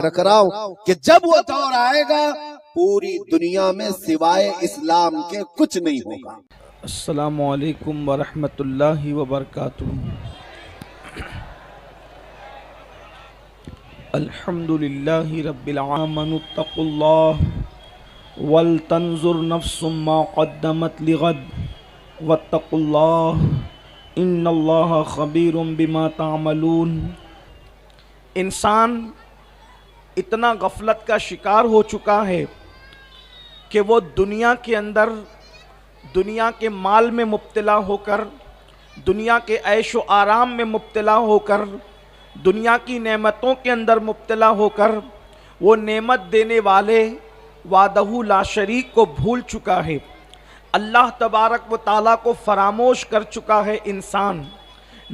رکھ رہا ہوں کہ جب وہ دور آئے گا پوری دنیا میں سوائے اسلام کے کچھ نہیں ہوگا۔ السلام علیکم ورحمۃ اللہ وبرکاتہ۔ الحمد للہ رب العالمین، اتقوا اللہ ولتنظر نفس ما قدمت لغد واتقوا اللہ ان اللہ خبیر بما تعملون۔ انسان اتنا غفلت کا شکار ہو چکا ہے کہ وہ دنیا کے اندر دنیا کے مال میں مبتلا ہو کر، دنیا کے عیش و آرام میں مبتلا ہو کر، دنیا کی نعمتوں کے اندر مبتلا ہو کر وہ نعمت دینے والے وحدہ لا شریک کو بھول چکا ہے۔ اللہ تبارک و تعالیٰ کو فراموش کر چکا ہے انسان،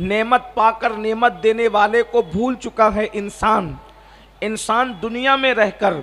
نعمت پا کر نعمت دینے والے کو بھول چکا ہے انسان۔ انسان دنیا میں رہ کر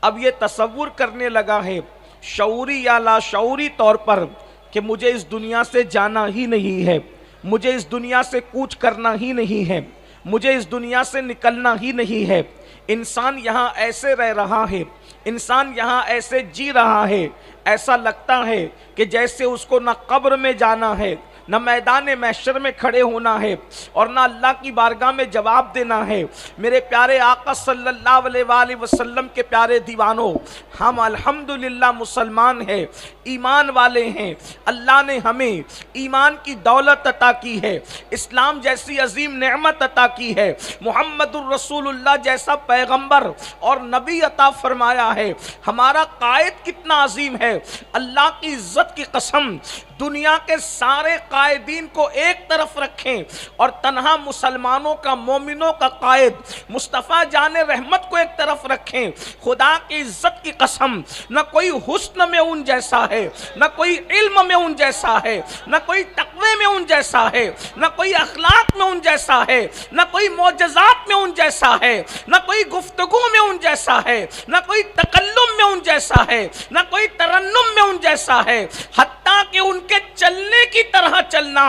اب یہ تصور کرنے لگا ہے شعوری یا لاشعوری طور پر کہ مجھے اس دنیا سے جانا ہی نہیں ہے، مجھے اس دنیا سے کوچ کرنا ہی نہیں ہے، مجھے اس دنیا سے نکلنا ہی نہیں ہے۔ انسان یہاں ایسے رہ رہا ہے، انسان یہاں ایسے جی رہا ہے، ایسا لگتا ہے کہ جیسے اس کو نہ قبر میں جانا ہے، نہ میدان محشر میں کھڑے ہونا ہے، اور نہ اللہ کی بارگاہ میں جواب دینا ہے۔ میرے پیارے آقا صلی اللہ علیہ وآلہ وسلم کے پیارے دیوانوں، ہم الحمدللہ مسلمان ہیں، ایمان والے ہیں۔ اللہ نے ہمیں ایمان کی دولت عطا کی ہے، اسلام جیسی عظیم نعمت عطا کی ہے، محمد الرسول اللہ جیسا پیغمبر اور نبی عطا فرمایا ہے۔ ہمارا قائد کتنا عظیم ہے، اللہ کی عزت کی قسم دنیا کے سارے قائدین کو ایک طرف رکھیں اور تنہا مسلمانوں کا، مومنوں کا قائد مصطفیٰ جان رحمت کو ایک طرف رکھیں، خدا کی عزت کی قسم نہ کوئی حسن میں ان جیسا ہے، نہ کوئی علم میں ان جیسا ہے، نہ کوئی تقوی میں ان جیسا ہے، نہ کوئی اخلاق میں ان جیسا ہے، نہ کوئی معجزات میں ان جیسا ہے، نہ کوئی گفتگو میں ان جیسا ہے، نہ کوئی تکلم میں ان جیسا ہے، نہ کوئی ترنم میں ان جیسا ہے، حتیٰ کہ ان کے چلنے کی طرح چلنا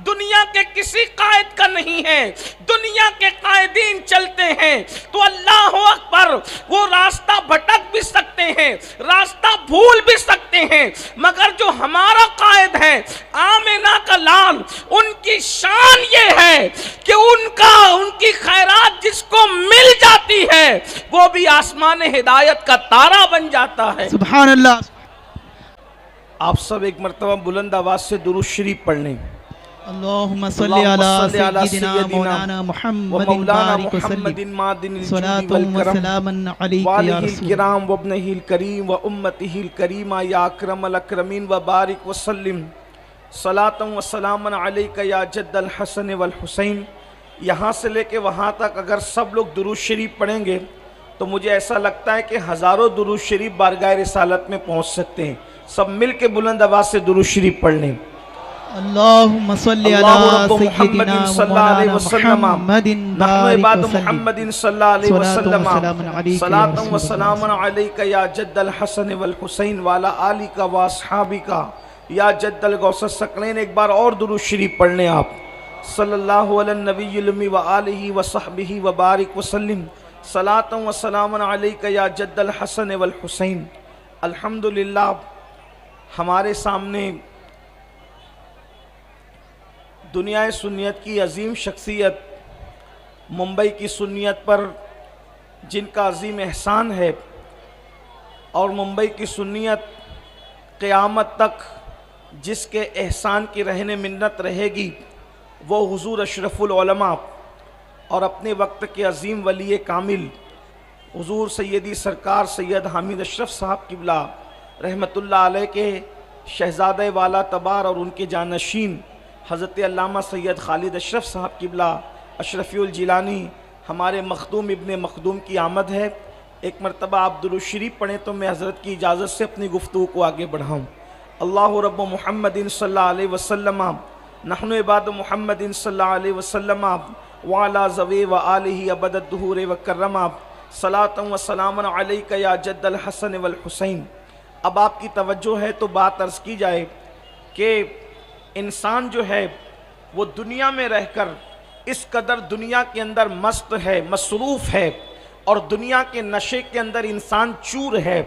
دنیا کے کسی قائد کا نہیں ہے۔ دنیا کے قائدین چلتے ہیں تو اللہ اکبر، وہ راستہ بھٹک بھی سکتے ہیں، راستہ بھول بھی سکتے ہیں، مگر جو ہمارا قائد ہے آمنہ کا لال، ان کی شان یہ ہے کہ ان کی خیرات جس کو مل جاتی ہے وہ بھی آسمان ہدایت کا تارا بن جاتا ہے۔ سبحان اللہ۔ آپ سب ایک مرتبہ بلند آواز سے درود شریف پڑھ لیں۔ اللہم صلی علی سیدنا مولانا محمد بارک وسلم، صلاۃ و سلام علیک یا رسول الکرام و ابنہ الکریم و امتہ الکریمہ یا اکرم الاکرمین و بارک وسلم، صلاۃ و سلام علیک یا جد الحسن والحسین۔ یہاں سے لے کے وہاں تک اگر سب لوگ درود شریف پڑھیں گے تو مجھے ایسا لگتا ہے کہ ہزاروں درود شریف بارگاہ رسالت میں پہنچ سکتے ہیں۔ سب مل کے بلند آواز سے درود شریف پڑھ لیں۔ اللہم صلی علی سیدنا مولانا محمد بارک محمد صلی اللہ علیہ وسلم، صلاۃ و سلام علیک یا جد الحسن والحسین وعلی آلک و اصحابک یا جد الغوث الثقلین۔ ایک بار اور درود شریف پڑھ لیں آپ، صلی اللہ علی النبی الامی و آلہ و صحبہ و بارک وسلم، صلاۃ و سلام علیک یا جد الحسن والحسین۔ الحمدللہ ہمارے سامنے دنیا سنیت کی عظیم شخصیت، ممبئی کی سنیت پر جن کا عظیم احسان ہے، اور ممبئی کی سنیت قیامت تک جس کے احسان کی رہن منت رہے گی، وہ حضور اشرف العلماء اور اپنے وقت کے عظیم ولی کامل حضور سیدی سرکار سید حامد اشرف صاحب قبلہ رحمت اللہ علیہ کے شہزادہ والا تبار اور ان کے جانشین حضرت علامہ سید خالد اشرف صاحب قبلہ اشرفی الجیلانی، ہمارے مخدوم ابن مخدوم کی آمد ہے۔ ایک مرتبہ آپ درود شریف پڑھیں تو میں حضرت کی اجازت سے اپنی گفتگو کو آگے بڑھاؤں۔ اللہ رب محمد صلی اللہ علیہ وسلم، نحن عباد محمد صلی اللہ علیہ وسلم، وعلی ذوی و آلہ ابد الدہور وکرم، صلاۃ و سلام علیک یا جد الحسن والحسین۔ اب آپ کی توجہ ہے تو بات عرض کی جائے کہ انسان جو ہے وہ دنیا میں رہ کر اس قدر دنیا کے اندر مست ہے، مصروف ہے، اور دنیا کے نشے کے اندر انسان چور ہے.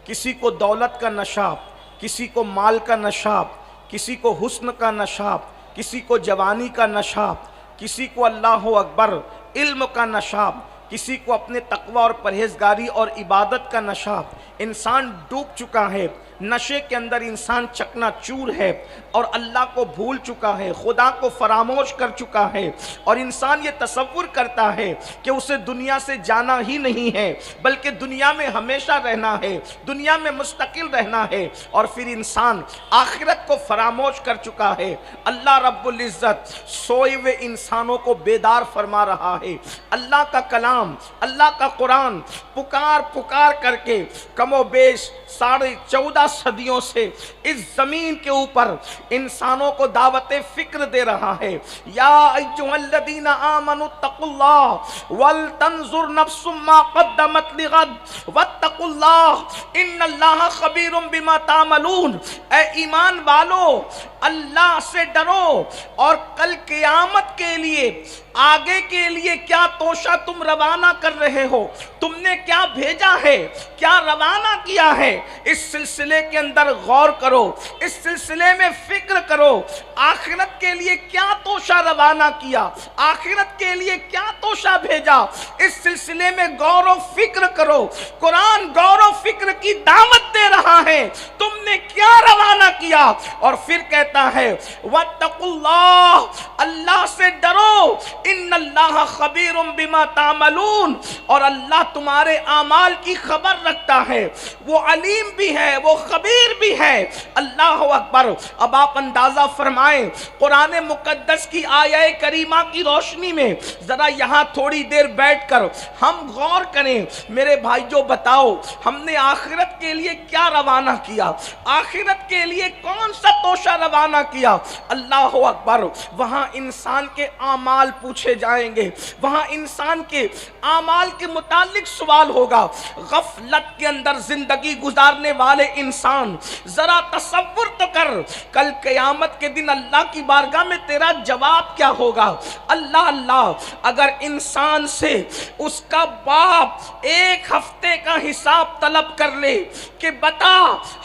کسی کو دولت کا نشہ، کسی کو مال کا نشہ، کسی کو حسن کا نشہ، کسی کو جوانی کا نشہ، کسی کو اللہ اکبر علم کا نشہ، کسی کو اپنے تقوی اور پرہیزگاری اور عبادت کا نشہ. انسان ڈوب چکا ہے نشے کے اندر، انسان چکنا چور ہے اور اللہ کو بھول چکا ہے، خدا کو فراموش کر چکا ہے. اور انسان یہ تصور کرتا ہے کہ اسے دنیا سے جانا ہی نہیں ہے، بلکہ دنیا میں ہمیشہ رہنا ہے، دنیا میں مستقل رہنا ہے. اور پھر انسان آخرت کو فراموش کر چکا ہے. اللہ رب العزت سوئے ہوئے انسانوں کو بیدار فرما رہا ہے. اللہ کا کلام، اللہ کا قرآن پکار پکار کر کے کم و بیش 14.5 صدیوں سے اس زمین کے اوپر انسانوں کو دعوت فکر دے رہا ہے. یا ایھا الذین آمنوا اتقوا اللہ ولتنظر نفس ما قدمت لغد واتقوا اللہ ان اللہ خبیر بما تعملون. اے ایمان والو، اللہ سے ڈرو اور کل قیامت کے لیے، آگے کے لیے کیا توشہ تم روانہ کر رہے ہو، تم نے کیا بھیجا ہے، کیا روانہ کیا ہے، اس سلسلے کے اندر غور کرو، اس سلسلے میں فکر کرو. آخرت کے لیے کیا توشہ روانہ کیا، آخرت کے لیے کیا توشہ بھیجا، اس سلسلے میں غور و فکر کرو. قرآن غور و فکر کی دعوت دے رہا ہے، تم نے کیا روانہ کیا. اور پھر کہتا ہے واتقوا اللہ، اللہ سے ڈرو، ان اللہ خبیر بما تعملون، اور اللہ تمہارے اعمال کی خبر رکھتا ہے، وہ علیم بھی ہے، وہ خبیر بھی ہے. اللہ اکبر. اب آپ اندازہ فرمائیں قرآن مقدس کی آیہ کریمہ کی روشنی میں ذرا یہاں تھوڑی دیر بیٹھ کر ہم غور کریں. میرے بھائیو بتاؤ، ہم نے آخرت کے لیے کیا روانہ کیا، آخرت کے لیے کون سا توشہ روانہ کیا. اللہ اکبر. وہاں انسان کے اعمال پوچھے جائیں گے، وہاں انسان کے اعمال کے متعلق سوال ہوگا. غفلت کے اندر زندگی گزارنے والے انسان، ذرا تصور تو کر، کل قیامت کے دن اللہ کی بارگاہ میں تیرا جواب کیا ہوگا. اللہ اللہ، اگر انسان سے اس کا باپ 1 ہفتے کا حساب طلب کر لے کہ بتا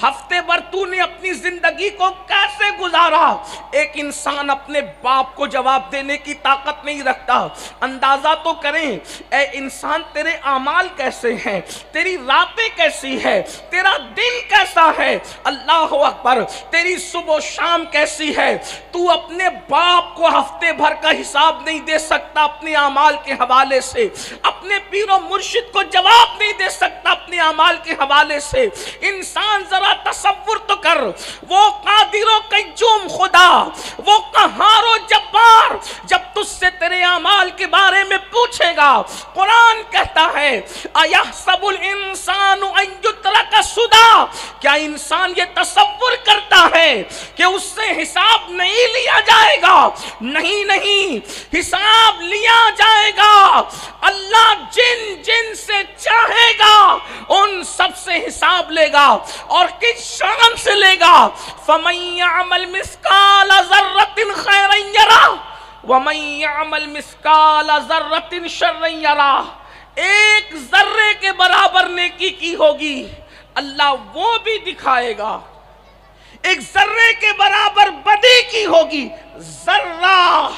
ہفتے بھر تو نے اپنی زندگی کو کیسے گزارا، ایک انسان اپنے باپ کو جواب دینے کی طاقت نہیں رکھتا. اندازہ تو کریں اے انسان، تیرے اعمال کیسے ہیں، تیری راتیں کیسی ہے، تیرا دن کیسا ہے. اللہ اکبر. تیری صبح و شام کیسی ہے. تو اپنے باپ کو ہفتے بھر کا حساب نہیں دے سکتا اپنے اعمال کے حوالے سے، اپنے پیر و مرشد کو جواب نہیں دے سکتا اپنے اعمال کے حوالے سے. انسان ذرا تصور تو کر، وہ قادر و قیوم خدا، وہ قہار و جبار جب تجھ سے تیرے اعمال کے بارے میں پوچھے گا. قرآن کہتا ہے اَيَحْسَبُ الْإِنسَانُ أَن يُتْرَكَ سُدًى، کیا انسان یہ تصور کرتا ہے کہ اس سے حساب نہیں لیا جائے گا؟ نہیں نہیں، حساب لیا جائے گا. اللہ جن جن سے چاہے گا ان سب سے حساب لے گا. اور کس شان سے لے گا؟ فَمَن يَعْمَلْ مِثْقَالَ ذَرَّةٍ خَيْرًا يَرَهُ وَمَن يَعْمَلْ مِثْقَالَ ذَرَّةٍ شَرًّا يَرَهُ. ایک ذرے کے برابر نیکی کی ہوگی، اللہ وہ بھی دکھائے گا. ایک ذرے کے برابر بدی کی ہوگی، ذرہ.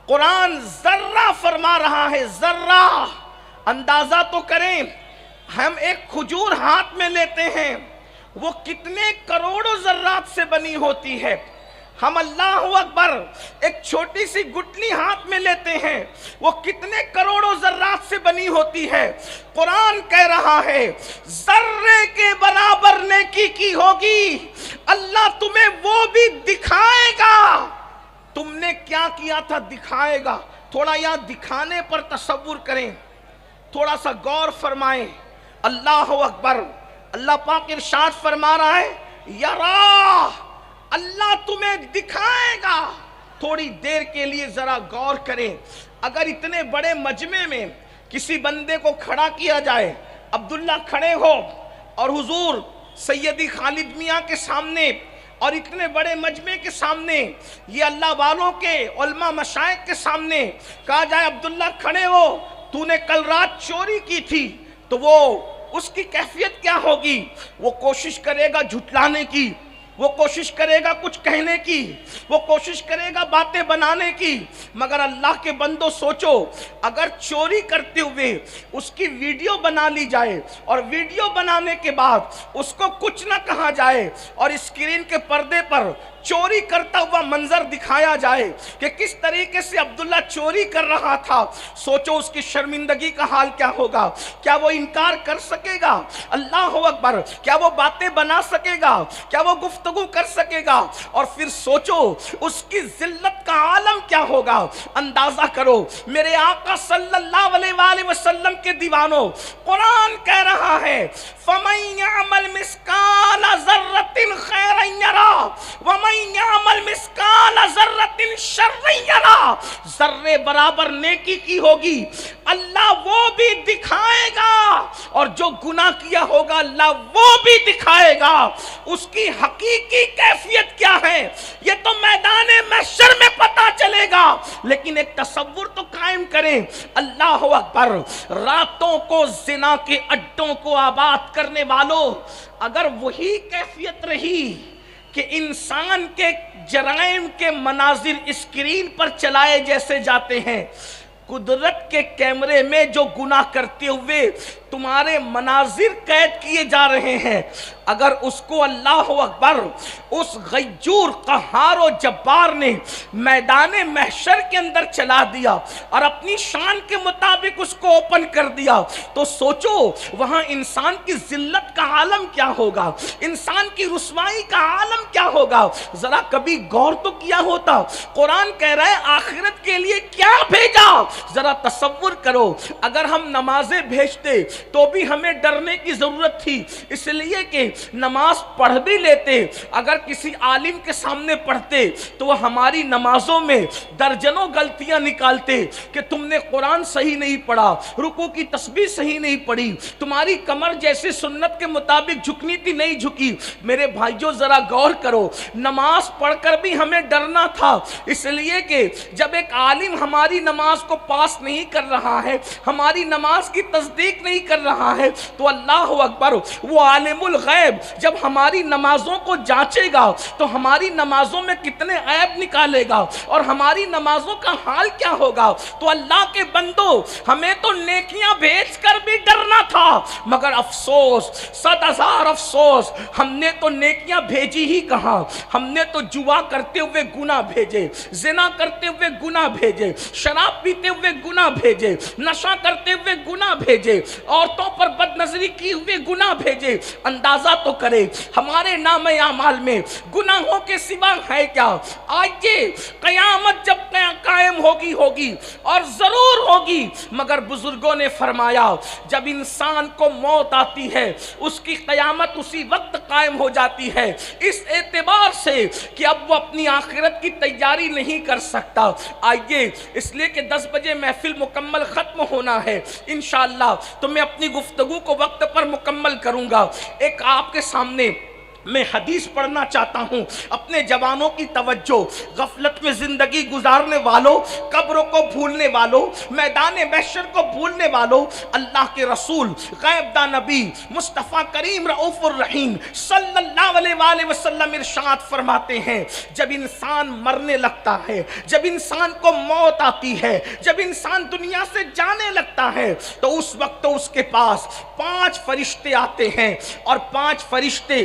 قرآن ذرہ فرما رہا ہے، ذرہ. اندازہ تو کریں، ہم ایک کھجور ہاتھ میں لیتے ہیں، وہ کتنے کروڑوں ذرات سے بنی ہوتی ہے. ہم اللہ اکبر ایک چھوٹی سی گٹلی ہاتھ میں لیتے ہیں، وہ کتنے کروڑوں ذرات سے بنی ہوتی ہے. قرآن کہہ رہا ہے ذرے کے برابر نیکی کی ہوگی، اللہ تمہیں وہ بھی دکھائے گا. تم نے کیا کیا تھا دکھائے گا. تھوڑا یہاں دکھانے پر تصور کریں، تھوڑا سا غور فرمائیں. اللہ اکبر. اللہ پاک ارشاد فرما رہا ہے یرا، اللہ تمہیں دکھائے گا. تھوڑی دیر کے لیے ذرا غور کریں. اگر اتنے بڑے مجمع میں کسی بندے کو کھڑا کیا جائے، عبداللہ کھڑے ہو اور حضور سیدی خالد میاں کے سامنے اور اتنے بڑے مجمع کے سامنے، یہ اللہ والوں کے علماء مشائخ کے سامنے کہا جائے عبداللہ کھڑے ہو، تو نے کل رات چوری کی تھی، تو وہ اس کی کیفیت کیا ہوگی؟ وہ کوشش کرے گا جھٹلانے کی، وہ کوشش کرے گا کچھ کہنے کی، وہ کوشش کرے گا باتیں بنانے کی۔ مگر اللہ کے بندو سوچو، اگر چوری کرتے ہوئے اس کی ویڈیو بنا لی جائے اور ویڈیو بنانے کے بعد اس کو کچھ نہ کہا جائے اور اسکرین کے پردے پر چوری کرتا ہوا منظر دکھایا جائے کہ کس طریقے سے عبداللہ چوری کر رہا تھا، سوچو اس کی شرمندگی کا حال کیا ہوگا؟ کیا وہ انکار کر سکے گا؟ اللہ اکبر! کیا وہ باتیں بنا سکے گا؟ کیا وہ گفتگو کر سکے گا؟ اور پھر سوچو اس کی ذلت کا عالم کیا ہوگا؟ اندازہ کرو میرے آقا صلی اللہ علیہ وآلہ وسلم کے دیوانوں، قرآن کہہ رہا ہے فَمَن يَعْمَلْ مِثْقَالَ ذَرَّةٍ خَيْرًا يَرَهُ وَمَن يَعْمَلْ مِثْقَالَ ذَرَّةٍ شَرًّا يَرَهُ۔ ذرے برابر نیکی کی ہوگی اللہ وہ بھی دکھائے گا، اور جو گناہ کیا ہوگا اللہ وہ بھی دکھائے گا۔ اس کی حقیقی کیفیت کیا ہے یہ تو میدان محشر میں پتا چلے گا، لیکن ایک تصور تو قائم کریں۔ اللہ اکبر! راتوں کو زنا کے اڈوں کو آباد کرنے والوں، اگر وہی کیفیت رہی کہ انسان کے جرائم کے مناظر اسکرین پر چلائے جیسے جاتے ہیں، قدرت کے کیمرے میں جو گناہ کرتے ہوئے تمہارے مناظر قید کیے جا رہے ہیں، اگر اس کو اللہ اکبر اس غیور قہار و جبار نے میدان محشر کے اندر چلا دیا اور اپنی شان کے مطابق اس کو اوپن کر دیا، تو سوچو وہاں انسان کی ذلت کا عالم کیا ہوگا، انسان کی رسوائی کا عالم کیا ہوگا۔ ذرا کبھی غور تو کیا ہوتا؟ قرآن کہہ رہا ہے آخرت کے لیے کیا بھیجا۔ ذرا تصور کرو اگر ہم نمازیں بھیجتے تو بھی ہمیں ڈرنے کی ضرورت تھی، اس لیے کہ نماز پڑھ بھی لیتے، اگر کسی عالم کے سامنے پڑھتے تو وہ ہماری نمازوں میں درجنوں غلطیاں نکالتے کہ تم نے قرآن صحیح نہیں پڑھا، رکوع کی تسبیح صحیح نہیں پڑھی، تمہاری کمر جیسے سنت کے مطابق جھکنی تھی نہیں جھکی۔ میرے بھائیوں ذرا غور کرو، نماز پڑھ کر بھی ہمیں ڈرنا تھا، اس لیے کہ جب ایک عالم ہماری نماز کو پاس نہیں کر رہا ہے، ہماری نماز کی تصدیق نہیں کر رہا ہے، تو اللہ اکبر وہ عالم الغیب جب ہماری نمازوں کو جانچے گا تو ہماری نمازوں میں کتنے عیب نکالے گا اور ہماری نمازوں کا حال کیا ہوگا۔ تو اللہ کے بندو ہمیں تو نیکیاں بھیج کر بھی ڈرنا تھا، مگر افسوس، 100,000 افسوس، ہم نے تو نیکیاں بھیجی ہی کہاں، ہم نے تو جوا کرتے ہوئے گناہ بھیجے، زنا کرتے ہوئے گناہ بھیجے، شراب پیتے ہوئے گناہ بھیجے، نشہ کرتے ہوئے گناہ بھیجے، عورتوں پر بد نظری کی ہوئے گناہ بھیجے۔ اندازہ تو کرے ہمارے نام اعمال میں گناہوں کے سوا ہے کیا؟ آئیے قیامت جب قائم ہوگی اور ضرور ہوگی، مگر بزرگوں نے فرمایا جب انسان کو موت آتی ہے اس کی قیامت اسی وقت قائم ہو جاتی ہے، اس اعتبار سے کہ اب وہ اپنی آخرت کی تیاری نہیں کر سکتا۔ آئیے اس لیے کہ 10 بجے محفل مکمل ختم ہونا ہے انشاءاللہ، تو میں اپنی گفتگو کو وقت پر مکمل کروں گا۔ ایک آپ کے سامنے میں حدیث پڑھنا چاہتا ہوں، اپنے جوانوں کی توجہ، غفلت میں زندگی گزارنے والوں، قبر کو بھولنے والوں، میدان محشر کو بھولنے والوں، اللہ کے رسول غیب دا نبی مصطفیٰ کریم رؤوف الرحیم صلی اللہ علیہ وآلہ وسلم ارشاد فرماتے ہیں جب انسان مرنے لگتا ہے، جب انسان کو موت آتی ہے، جب انسان دنیا سے جانے لگتا ہے، تو اس وقت اس کے پاس 5 فرشتے آتے ہیں اور 5 فرشتے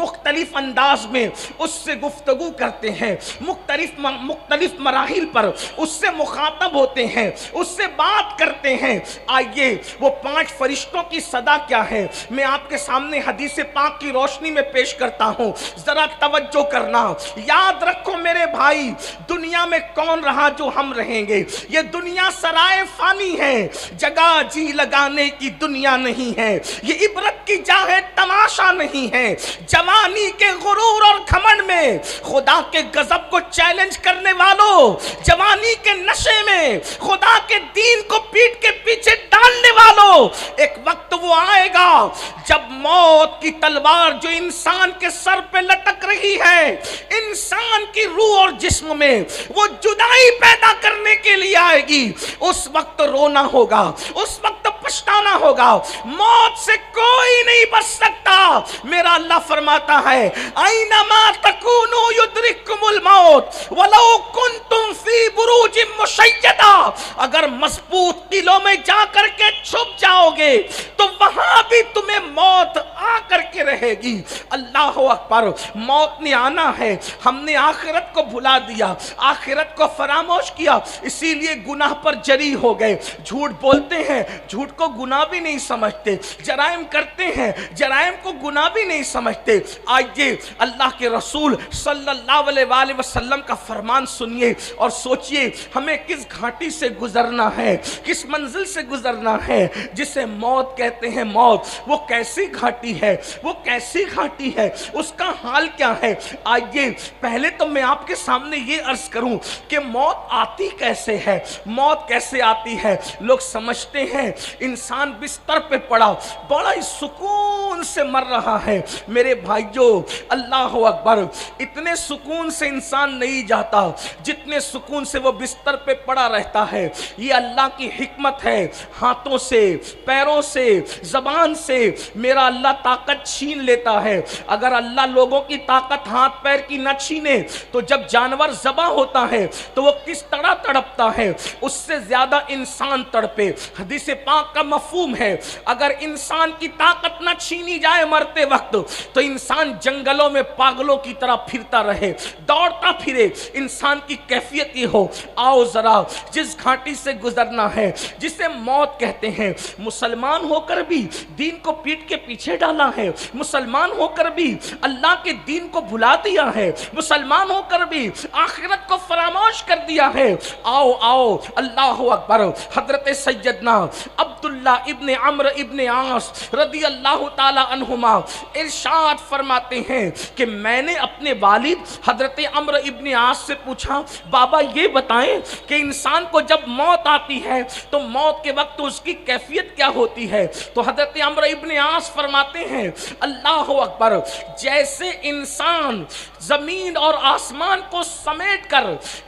مختلف انداز میں اس سے گفتگو کرتے ہیں، مختلف مراحل پر اس سے مخاطب ہوتے ہیں، اس سے بات کرتے ہیں۔ آئیے وہ 5 فرشتوں کی صدا کیا ہے میں آپ کے سامنے حدیث پاک کی روشنی میں پیش کرتا ہوں، ذرا توجہ کرنا۔ یاد رکھو میرے بھائی، دنیا میں کون رہا جو ہم رہیں گے، یہ دنیا سرائے فانی ہے، جگہ جی لگانے کی دنیا نہیں ہے، یہ عبرت کی جا ہے تماشا نہیں ہے۔ جوان جوانی کے غرور اور گھمنڈ میں، خدا کے غضب کو چیلنج کرنے والوں، جوانی کے نشے میں خدا کے دین کو پیٹ کے پیچھے ڈالنے والوں، ایک وقت وہ آئے گا جب موت کی تلوار جو انسان کے سر پہ لٹک رہی ہے، انسان کی روح اور جسم میں وہ جدائی پیدا کرنے کے لیے آئے گی۔ اس وقت رونا ہوگا، اس وقت پچھتانا ہوگا، موت سے کوئی نہیں بچ سکتا۔ میرا اللہ فرماتا ہے اینما تکونوا یدرککم الموت ولو کنتم فی بروج مشیدہ، اگر مضبوط قلعوں میں جا کر کے چھپ جاؤ گے تو وہاں بھی تمہیں موت آ کر کے رہے گی۔ اللہ اکبر، موت نے آنا ہے، ہم نے آخرت کو بھلا دیا، آخرت کو فراموش کیا، اسی لیے گناہ پر جری ہو گئے، جھوٹ بولتے ہیں، جھوٹ کو گناہ بھی نہیں سمجھتے، جرائم کرتے ہیں، جرائم کو گناہ بھی نہیں سمجھتے۔ آئیے اللہ کے رسول صلی اللہ علیہ وآلہ وسلم کا فرمان سنیے اور سوچئے ہمیں کس گھاٹی سے گزرنا ہے، کس منزل سے گزرنا ہے جسے موت کہتے ہیں۔ موت وہ کیسی گھاٹی ہے، وہ کیسی گھاٹی ہے، اس کا حال کیا ہے؟ آئیے پہلے تو میں آپ کے سامنے یہ عرض کروں کہ موت آتی کیسے ہے، موت کیسے آتی ہے۔ لوگ سمجھتے ہیں انسان بستر پہ پڑا بڑا ہی سکون سے مر رہا ہے۔ میرے بھائیوں، اللہ اکبر، اتنے سکون سے انسان نہیں جاتا جتنے سکون سے وہ بستر پہ پڑا رہتا ہے۔ یہ اللہ کی حکمت ہے، ہاتھوں سے، پیروں سے، زبان سے میرا اللہ طاقت چھین لیتا ہے۔ اگر اللہ لوگوں کی طاقت ہاتھ پیر کی نہ چھینے تو جب جانور ذبح ہوتا ہے تو وہ کس طرح تڑپتا ہے، اس سے زیادہ انسان تڑپے۔ حدیث پاک کا مفہوم ہے اگر انسان کی طاقت نہ چھینی جائے مرتے وقت تو انسان جنگلوں میں پاگلوں کی طرح پھرتا رہے، دوڑتا پھرے۔ انسان کی کیفیت یہ ہو، آؤ ذرا جس گھاٹی سے گزرنا ہے جسے موت کہتے ہیں، مسلمان ہو کر بھی دین کو پیٹ کے پیچھے ڈالا ہے، مسلمان ہو کر بھی اللہ کے دین کو بھلا دیا ہے، مسلمان ہو کر بھی آخرت کو فراموش کر دیا ہے۔ آؤ آؤ، اللہ اکبر۔ حضرت سیدنا عبداللہ ابن عمرو ابن عاص رضی اللہ تعالی عنہما ارشاد فرماتے ہیں کہ میں نے اپنے والد حضرت عمرو ابن عاص سے پوچھا، بابا یہ بتائیں کہ انسان کو جب موت آتی ہے تو موت کے وقت اس کی کیفیت کیا ہوتی ہے؟ تو حضرت عمرو ابن عاص فرماتے ہیں، اللہ اکبر، جیسے انسان زمین اور آسمان کو سمیٹ کر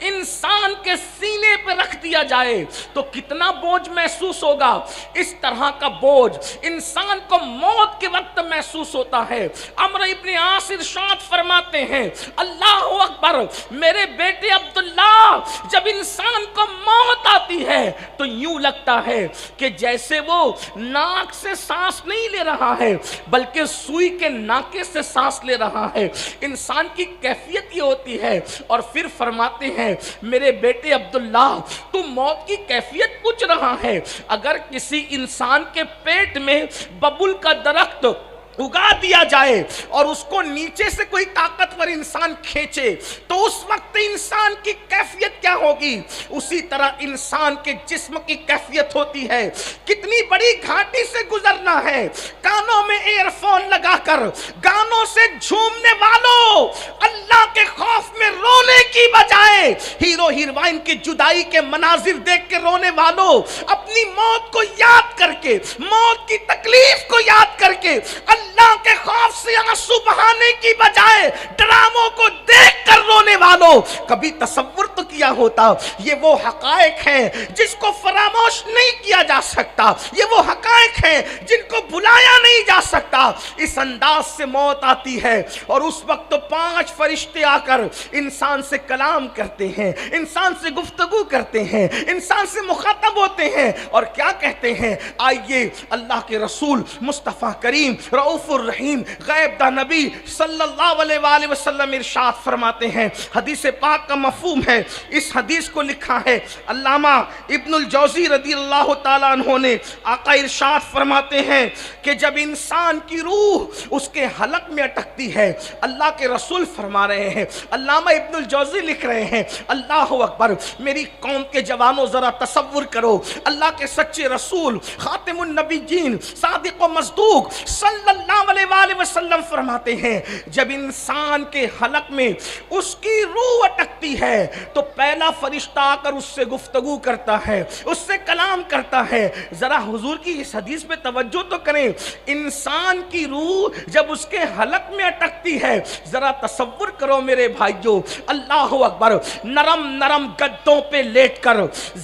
انسان کے سینے پہ رکھ دیا جائے تو کتنا بوجھ محسوس ہوگا، اس طرح کا بوجھ انسان کو موت کے وقت محسوس ہوتا ہے۔ عمرو ابن عاص ارشاد فرماتے ہیں، اللہ اکبر، میرے بیٹے عبداللہ، جب انسان کو موت آتی ہے تو یوں لگتا ہے کہ جیسے وہ ناک سے سانس نہیں لے رہا ہے بلکہ سوئی کے ناکے سے سانس لے رہا ہے۔ انسان کی کیفیت یہ ہوتی ہے۔ اور پھر فرماتے ہیں، میرے بیٹے عبداللہ، تو موت کی کیفیت پوچھ رہا ہے، اگر کسی انسان کے پیٹ میں ببول کا درخت اگا دیا جائے اور اس کو نیچے سے کوئی طاقتور انسان کھینچے تو اس وقت انسان کی کیفیت کیا ہوگی؟ اسی طرح انسان کے جسم کی کیفیت ہوتی ہے۔ کتنی بڑی گھاٹی سے گزرنا ہے، کانوں میں ایئر فون لگا کر گانوں سے جھومنے والوں، اللہ کے خوف میں رونے کی بجائے ہیرو ہیروئن کی جدائی کے مناظر دیکھ کے رونے والوں، اپنی موت کو یاد کر کے، موت کی تکلیف کو یاد کر کے اللہ کے خوف سے آنسو بہانے کی بجائے ڈراموں کو دیکھ کر رونے والوں، کبھی تصور تو کیا ہوتا؟ یہ وہ حقائق ہیں جس کو فراموش نہیں کیا جا سکتا، یہ وہ حقائق ہیں جن کو بھلایا نہیں جا سکتا۔ اس انداز سے موت آتی ہے اور اس وقت 5 فرشتے آ کر انسان سے کلام کرتے ہیں، انسان سے گفتگو کرتے ہیں، انسان سے مخاطب ہوتے ہیں اور کیا کہتے ہیں؟ آئیے اللہ کے رسول مصطفیٰ کریم رؤوف الرحیم غیب دا نبی صلی اللہ علیہ وآلہ وسلم ارشاد فرماتے ہیں، حدیث پاک کا مفہوم ہے، اس حدیث کو لکھا ہے علامہ ابن الجوزی رضی اللہ تعالیٰ عنہ نے۔ آقا ارشاد فرماتے ہیں کہ جب انسان کی روح اس کے حلق میں اٹکتی ہے۔ اللہ کے رسول فرما رہے ہیں، علامہ ابن الجوزی لکھ رہے ہیں، اللہ اکبر، میری قوم کے جوانوں ذرا تصور کرو، اللہ کے سچے رسول خاتم النبیین صادق و مصدوق صلی اللہ علیہ وآلہ وسلم فرماتے ہیں جب انسان کے حلق میں اس کی روح اٹکتی ہے تو پہلا فرشتہ آ کر اس سے گفتگو کرتا ہے، اس سے کلام کرتا ہے۔ ذرا حضور کی اس حدیث پہ توجہ تو کریں، انسان کی روح جب اس کے حلق میں اٹکتی ہے، ذرا تصور کرو میرے بھائیو، اللہ اکبر، نرم نرم گدوں پہ لیٹ کر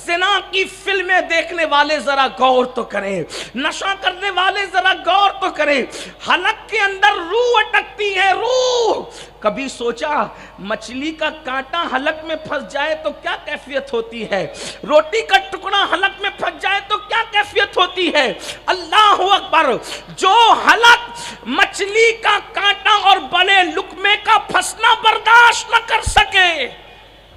زنا کی فلمیں دیکھنے والے ذرا غور تو کریں، نشہ کرنے والے ذرا غور تو کریں، حلق کے اندر روح اٹکتی ہے، روح۔ کبھی سوچا مچھلی کا کانٹا حلق میں پھنس جائے تو کیا کیفیت ہوتی ہے؟ روٹی کا ٹکڑا حلق میں پھنس جائے تو کیا کیفیت ہوتی ہے؟ اللہ اکبر، جو حلق مچھلی کا کانٹا اور بڑے لقمے کا پھنسنا برداشت نہ کر سکے،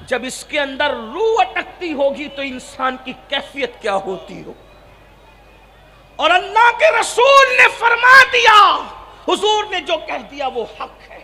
جب اس کے اندر روح اٹکتی ہوگی تو انسان کی کیفیت کیا ہوتی ہو؟ اور اللہ کے رسول نے فرما دیا، حضور نے جو کہہ دیا وہ حق ہے،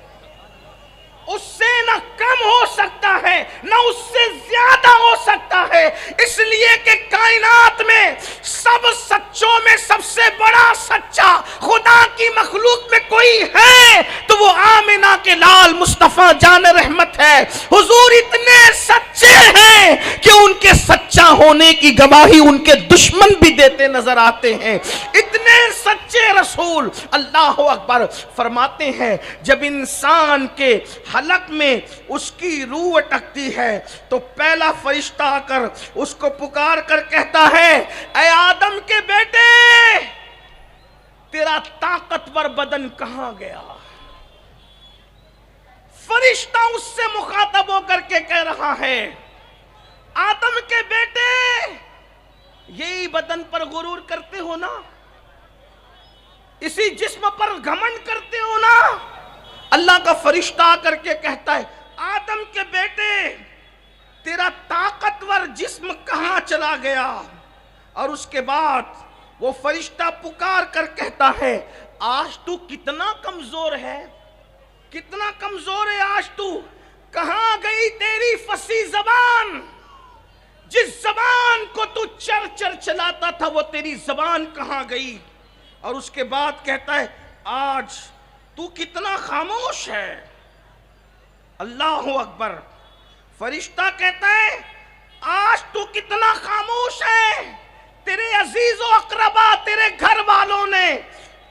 اس سے نہ کم ہو سکتا ہے نہ اس سے زیادہ ہو سکتا ہے، اس لیے کہ کائنات میں سب سچوں میں سب سے بڑا سچا خدا کی مخلوق میں کوئی ہے تو وہ آمنہ کے لال مصطفیٰ جان رحمت ہے۔ حضور اتنے سچے ہیں کہ ان کے سچا ہونے کی گواہی ان کے دشمن بھی دیتے نظر آتے ہیں، اتنے سچے رسول۔ اللہ اکبر، فرماتے ہیں جب انسان کے حلق میں اس کی روح اٹکتی ہے تو پہلا فرشتہ آ کر اس کو پکار کر کہتا ہے، اے آدم کے بیٹے، تیرا طاقتور بدن کہاں گیا؟ فرشتہ اس سے مخاطب ہو کر کے کہہ رہا ہے، آدم کے بیٹے، یہی بدن پر غرور کرتے ہو نا، اسی جسم پر گھمنڈ کرتے ہو نا؟ اللہ کا فرشتہ آ کر کے کہتا ہے، آدم کے بیٹے، تیرا طاقتور جسم کہاں چلا گیا؟ اور اس کے بعد وہ فرشتہ پکار کر کہتا ہے، آج تو کتنا کمزور ہے، کتنا کمزور ہے آج تو، کہاں گئی تیری فصیح زبان؟ جس زبان کو تو چر چر چلاتا تھا وہ تیری زبان کہاں گئی؟ اور اس کے بعد کہتا ہے، آج تو کتنا خاموش ہے۔ اللہ اکبر، فرشتہ کہتا ہے، آج تو کتنا خاموش ہے، تیرے عزیز و اقربا، تیرے گھر والوں نے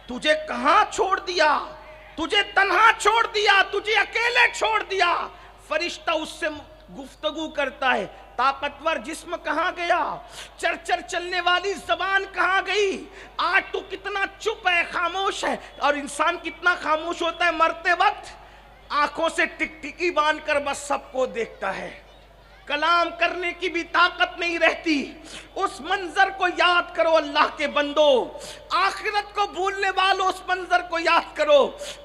تجھے کہاں چھوڑ دیا، تجھے تنہا چھوڑ دیا، تجھے اکیلے چھوڑ دیا۔ فرشتہ اس سے گفتگو کرتا ہے، طاقتور جسم کہاں گیا، چر چر چلنے والی زبان کہاں گئی، آج تو کتنا چپ ہے، خاموش ہے۔ اور انسان کتنا خاموش ہوتا ہے مرتے وقت؟ آنکھوں سے ٹکٹکی باندھ کر بس سب کو دیکھتا ہے، کلام کرنے کی بھی طاقت نہیں رہتی۔ اس منظر کو یاد کرو اللہ کے بندو، آخرت کو بھولنے والوں اس منظر کو یاد کرو،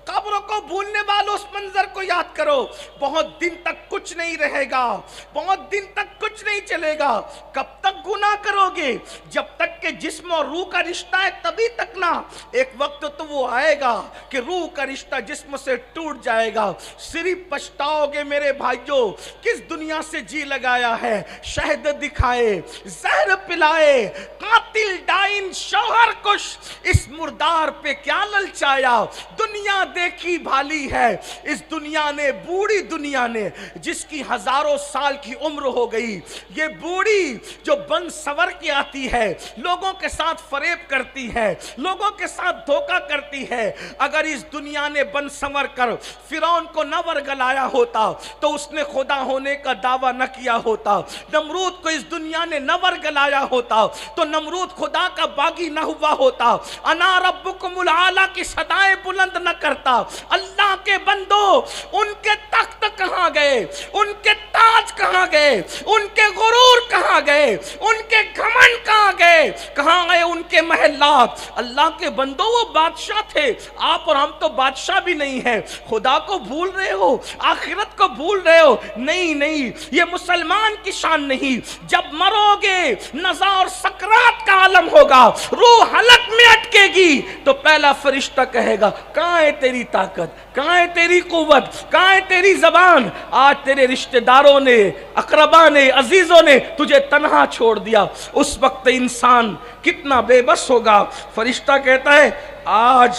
قبر کو بھولنے والوں اس منظر کو یاد کرو۔ بہت دن تک کچھ نہیں رہے گا، بہت دن تک کچھ نہیں چلے گا۔ کب تک گناہ کرو گے؟ جب تک کہ جسم اور روح کا رشتہ ہے تبھی تک نہ، ایک وقت تو وہ آئے گا کہ روح کا رشتہ جسم سے ٹوٹ جائے گا، صرف پچھتاؤ گے میرے بھائیوں، کس دنیا سے جی لگایا ہے، شہد دکھائے، زہر پلائے، قاتل ڈائن شوہر کش، اس مردار پہ کیا للچایا، دنیا دیکھی بھالی ہے، اس دنیا نے، بوڑھی دنیا نے، جس کی ہزاروں سال کی عمر ہو گئی، یہ بوڑھی جو بن سور کے آتی ہے، لوگوں کے ساتھ فریب کرتی ہے، لوگوں کے ساتھ دھوکہ کرتی ہے، اگر اس دنیا نے بن سور کر فرعون کو نہ ورگلایا ہوتا تو اس نے خدا ہونے کا دعویٰ نہ کیا ہوتا، نمرود کو اس دنیا نے نہ ورگلایا ہوتا تو نمرود خدا کا باغی نہ ہوا ہوتا، انا ربکم العالی کی صدائیں بلند نہ کرتا۔ اللہ کے بندو، ان کے تخت کہاں گئے، ان کے تاج کہاں گئے، ان کے غرور کہاں گئے، ان کے گھمنڈ کہاں گئے، کہاں گئے ان کے محلات؟ اللہ کے بندو، وہ بادشاہ تھے، آپ اور ہم تو بادشاہ بھی نہیں ہیں۔ خدا کو بھول رہے ہو، آخرت کو بھول رہے ہو؟ نہیں نہیں، یہ مسلمان کی شان نہیں۔ جب مرو گے نزا اور سکرات کا عالم ہوگا، روح حلق میں اٹکے گی تو پہلا فرشتہ کہے گا کہاں ہے تیری طاقت، کہاں ہے تیری قوت، کہاں ہے تیری زبان؟ آج تیرے رشتہ داروں نے، اقربا نے، عزیزوں نے تجھے تنہا چھوڑ دیا۔ اس وقت انسان کتنا بے بس ہوگا۔ فرشتہ کہتا ہے آج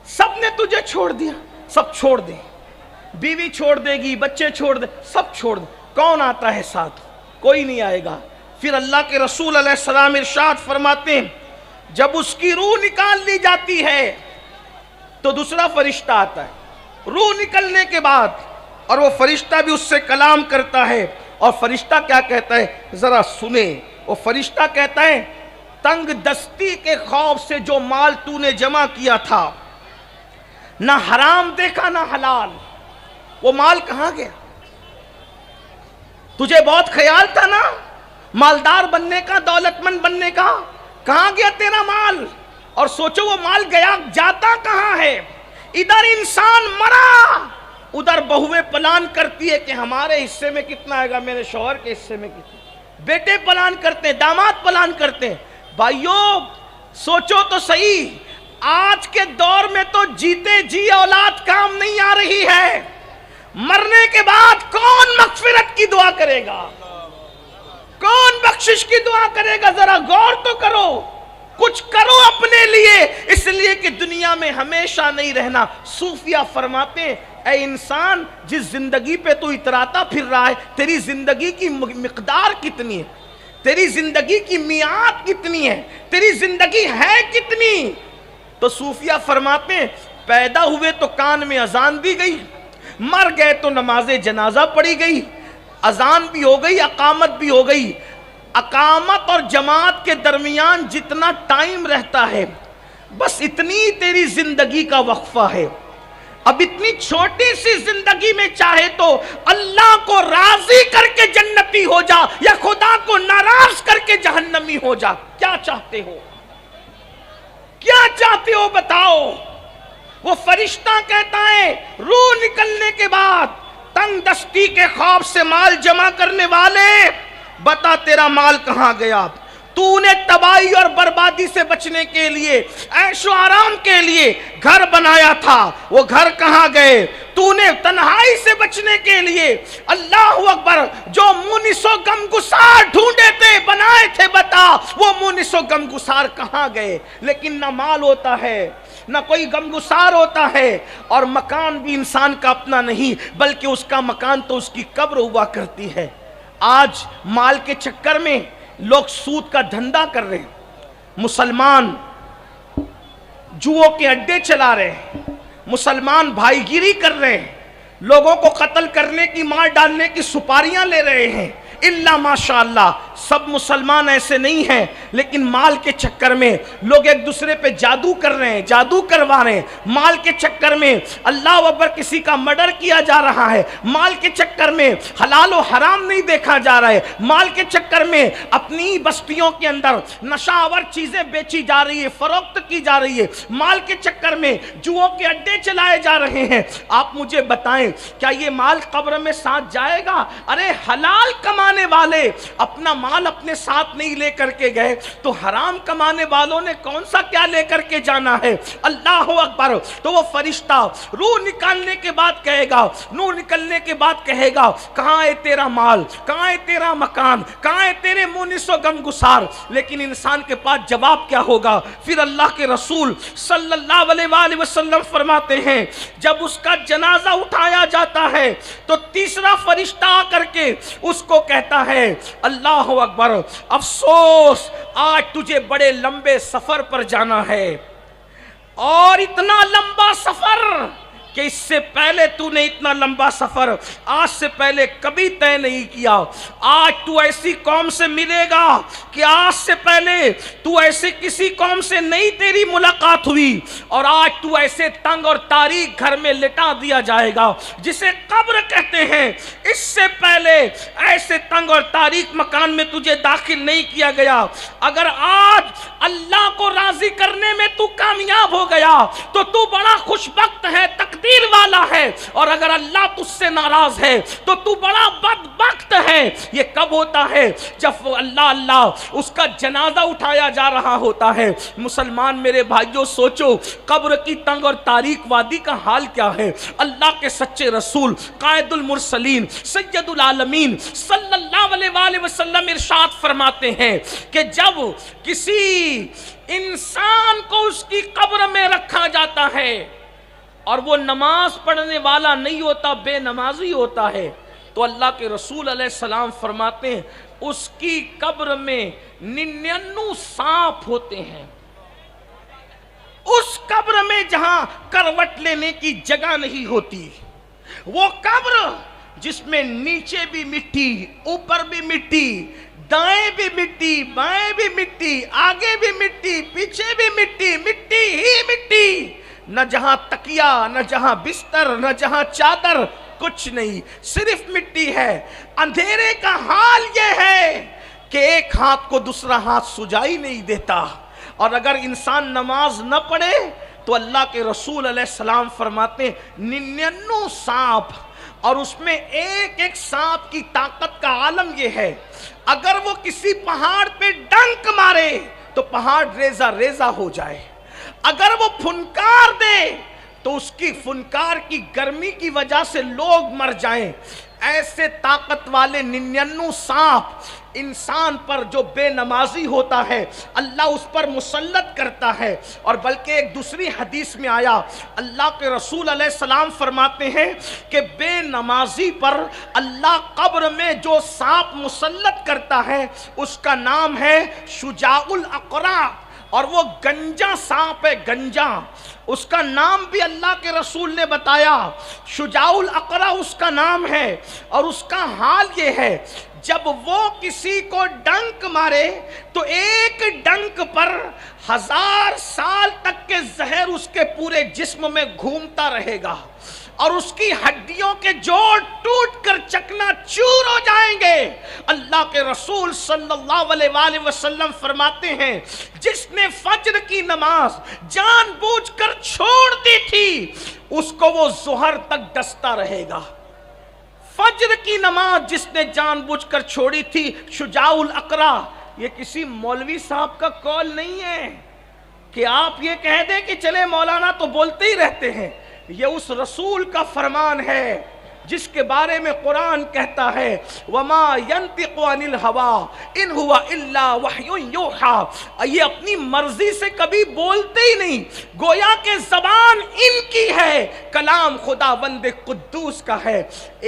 سب نے تجھے چھوڑ دیا، سب چھوڑ دیں، بیوی چھوڑ دے گی، بچے چھوڑ دے، سب چھوڑ دے، کون آتا ہے ساتھ؟ کوئی نہیں آئے گا۔ پھر اللہ کے رسول علیہ السلام ارشاد فرماتے ہیں جب اس کی روح نکال لی جاتی ہے تو دوسرا فرشتہ آتا ہے روح نکلنے کے بعد، اور وہ فرشتہ بھی اس سے کلام کرتا ہے۔ اور فرشتہ کیا کہتا ہے ذرا سنیں، وہ فرشتہ کہتا ہے تنگ دستی کے خوف سے جو مال تو نے جمع کیا تھا، نہ حرام دیکھا نہ حلال، وہ مال کہاں گیا؟ تجھے بہت خیال تھا نا مالدار بننے کا، دولت مند بننے کا، کہاں گیا تیرا مال؟ اور سوچو وہ مال گیا جاتا کہاں ہے؟ ادھر انسان مرا، ادھر بہویں پلان کرتی ہے کہ ہمارے حصے میں کتنا آئے گا، میرے شوہر کے حصے میں کتنا، بیٹے پلان کرتے ہیں، داماد پلان کرتے ہیں۔ بھائیو سوچو تو صحیح، آج کے دور میں تو جیتے جی اولاد کام نہیں آ رہی ہے، مرنے کے بعد کون مغفرت کی دعا کرے گا، کون بخشش کی دعا کرے گا؟ ذرا غور تو کرو، کچھ کرو اپنے لیے، اس لیے کہ دنیا میں ہمیشہ نہیں رہنا۔ صوفیہ فرماتے ہیں اے انسان جس زندگی پہ تو اتراتا پھر رہا ہے، تیری زندگی کی مقدار کتنی ہے، تیری زندگی کی میعاد کتنی ہے، تیری زندگی ہے کتنی؟ تو صوفیہ فرماتے ہیں پیدا ہوئے تو کان میں اذان دی گئی، مر گئے تو نماز جنازہ پڑھی گئی، اذان بھی ہو گئی، اقامت بھی ہو گئی۔ اقامت اور جماعت کے درمیان جتنا ٹائم رہتا ہے بس اتنی تیری زندگی کا وقفہ ہے۔ اب اتنی چھوٹی سی زندگی میں چاہے تو اللہ کو راضی کر کے جنتی ہو جا یا خدا کو ناراض کر کے جہنمی ہو جا، کیا چاہتے ہو؟ کیا چاہتے ہو بتاؤ؟ وہ فرشتہ کہتا ہے روح نکلنے کے بعد تنگ دستی کے خوف سے مال جمع کرنے والے بتا تیرا مال کہاں گیا؟ تو نے تباہی اور بربادی سے بچنے کے لیے، عیش و آرام کے لیے گھر بنایا تھا، وہ گھر کہاں گئے؟ تو نے تنہائی سے بچنے کے لیے اللہ اکبر جو مونس و غمگسار ڈھونڈے تھے، بنائے تھے، بتا وہ مونس و غمگسار کہاں گئے؟ لیکن نہ مال ہوتا ہے نہ کوئی غمگسار ہوتا ہے، اور مکان بھی انسان کا اپنا نہیں بلکہ اس کا مکان تو اس کی قبر ہوا کرتی ہے۔ آج مال کے چکر میں لوگ سود کا دھندا کر رہے ہیں، مسلمان جوؤں کے اڈے چلا رہے ہیں، مسلمان بھائی گیری کر رہے ہیں، لوگوں کو قتل کرنے کی، مار ڈالنے کی سپاریاں لے رہے ہیں۔ اللہ ماشاءاللہ سب مسلمان ایسے نہیں ہیں، لیکن مال کے چکر میں لوگ ایک دوسرے پہ جادو کر رہے ہیں، جادو کروا رہے ہیں، مال کے چکر میں اللہ اکبر کسی کا مرڈر کیا جا رہا ہے، مال کے چکر میں حلال و حرام نہیں دیکھا جا رہا ہے، مال کے چکر میں اپنی بستیوں کے اندر نشہ آور چیزیں بیچی جا رہی ہے، فروخت کی جا رہی ہے، مال کے چکر میں جوؤں کے اڈے چلائے جا رہے ہیں۔ آپ مجھے بتائیں کیا یہ مال قبر میں ساتھ جائے گا؟ ارے حلال کمانے والے اپنا مال اپنے ساتھ نہیں لے کر کے گئے تو حرام کمانے والوں نے کون سا کیا لے کر کے جانا ہے؟ اللہ اکبر۔ تو وہ فرشتہ روح نکالنے کے بعد کہے گا، نور نکلنے کے بعد کہے گا کہاں ہے تیرا مال، کہاں ہے تیرا مکان، کہاں ہے تیرے مونس و غمگسار؟ لیکن انسان کے پاس جواب کیا ہوگا؟ پھر اللہ کے رسول صلی اللہ علیہ وآلہ وسلم فرماتے ہیں جب اس کا جنازہ اٹھایا جاتا ہے تو تیسرا فرشتہ آ کر کے اس کو کہتا ہے اللہ اکبر افسوس آج تجھے بڑے لمبے سفر پر جانا ہے، اور اتنا لمبا سفر کہ اس سے پہلے تو نے اتنا لمبا سفر آج سے پہلے کبھی طے نہیں کیا۔ آج تو ایسی قوم سے ملے گا کہ آج سے پہلے تو ایسے کسی قوم سے نہیں تیری ملاقات ہوئی، اور آج تو ایسے تنگ اور تاریک گھر میں لٹا دیا جائے گا جسے قبر کہتے ہیں، اس سے پہلے ایسے تنگ اور تاریک مکان میں تجھے داخل نہیں کیا گیا۔ اگر آج اللہ کو راضی کرنے میں تو کامیاب ہو گیا تو تو بڑا خوش بخت ہے، تقدیر والا ہے، اور اگر اللہ تجھ سے ناراض ہے تو تو بڑا بدبخت ہے۔ یہ کب ہوتا ہے؟ جب اللہ اس کا جنازہ اٹھایا جا رہا ہوتا ہے۔ مسلمان میرے بھائیوں سوچو قبر کی تنگ اور تاریک وادی کا حال کیا ہے۔ اللہ کے سچے رسول قائد المرسلین سید العالمین صلی اللہ علیہ وآلہ وسلم ارشاد فرماتے ہیں کہ جب کسی انسان کو اس کی قبر میں رکھا جاتا ہے اور وہ نماز پڑھنے والا نہیں ہوتا، بے نمازی ہوتا ہے، تو اللہ کے رسول علیہ السلام فرماتے ہیں اس کی قبر میں 99 سانپ ہوتے ہیں۔ اس قبر میں جہاں کروٹ لینے کی جگہ نہیں ہوتی، وہ قبر جس میں نیچے بھی مٹی، اوپر بھی مٹی، دائیں بھی مٹی، بائیں بھی مٹی، آگے بھی مٹی، پیچھے بھی مٹی، مٹی ہی مٹی، نہ جہاں تکیہ، نہ جہاں بستر، نہ جہاں چادر، کچھ نہیں، صرف مٹی ہے۔ اندھیرے کا حال یہ ہے کہ ایک ہاتھ کو دوسرا ہاتھ سجائی نہیں دیتا، اور اگر انسان نماز نہ پڑھے تو اللہ کے رسول علیہ السلام فرماتے ہیں 99 سانپ، اور اس میں ایک ایک سانپ کی طاقت کا عالم یہ ہے، اگر وہ کسی پہاڑ پہ ڈنک مارے تو پہاڑ ریزہ ریزہ ہو جائے، اگر وہ پھنکار دے تو اس کی فنکار کی گرمی کی وجہ سے لوگ مر جائیں۔ ایسے طاقت والے 99 سانپ انسان پر جو بے نمازی ہوتا ہے اللہ اس پر مسلط کرتا ہے۔ اور بلکہ ایک دوسری حدیث میں آیا، اللہ کے رسول علیہ السلام فرماتے ہیں کہ بے نمازی پر اللہ قبر میں جو سانپ مسلط کرتا ہے اس کا نام ہے شجاع الاقرع، اور وہ گنجا سانپ ہے، گنجا، اس کا نام بھی اللہ کے رسول نے بتایا، شجاع الاقرع اس کا نام ہے، اور اس کا حال یہ ہے جب وہ کسی کو ڈنک مارے تو ایک ڈنک پر 1000 سال تک کے زہر اس کے پورے جسم میں گھومتا رہے گا، اور اس کی ہڈیوں کے جوڑ ٹوٹ کر چکنا چور ہو جائیں گے۔ اللہ کے رسول صلی اللہ علیہ وآلہ وسلم فرماتے ہیں جس نے فجر کی نماز جان بوجھ کر چھوڑ دی تھی اس کو وہ ظہر تک ڈستا رہے گا۔ فجر کی نماز جس نے جان بوجھ کر چھوڑی تھی، شجاع الاقرع، یہ کسی مولوی صاحب کا قول نہیں ہے کہ آپ یہ کہہ دیں کہ چلے مولانا تو بولتے ہی رہتے ہیں، یہ اس رسول کا فرمان ہے جس کے بارے میں قرآن کہتا ہے وَمَا يَنْتِقُ عَنِ الْهَوَىٰ إِنْ هُوَ إِلَّا وَحْيٌ يُوحَىٰ، یہ اپنی مرضی سے کبھی بولتے ہی نہیں، گویا کہ زبان ان کی ہے، کلام خداوند قدوس کا ہے۔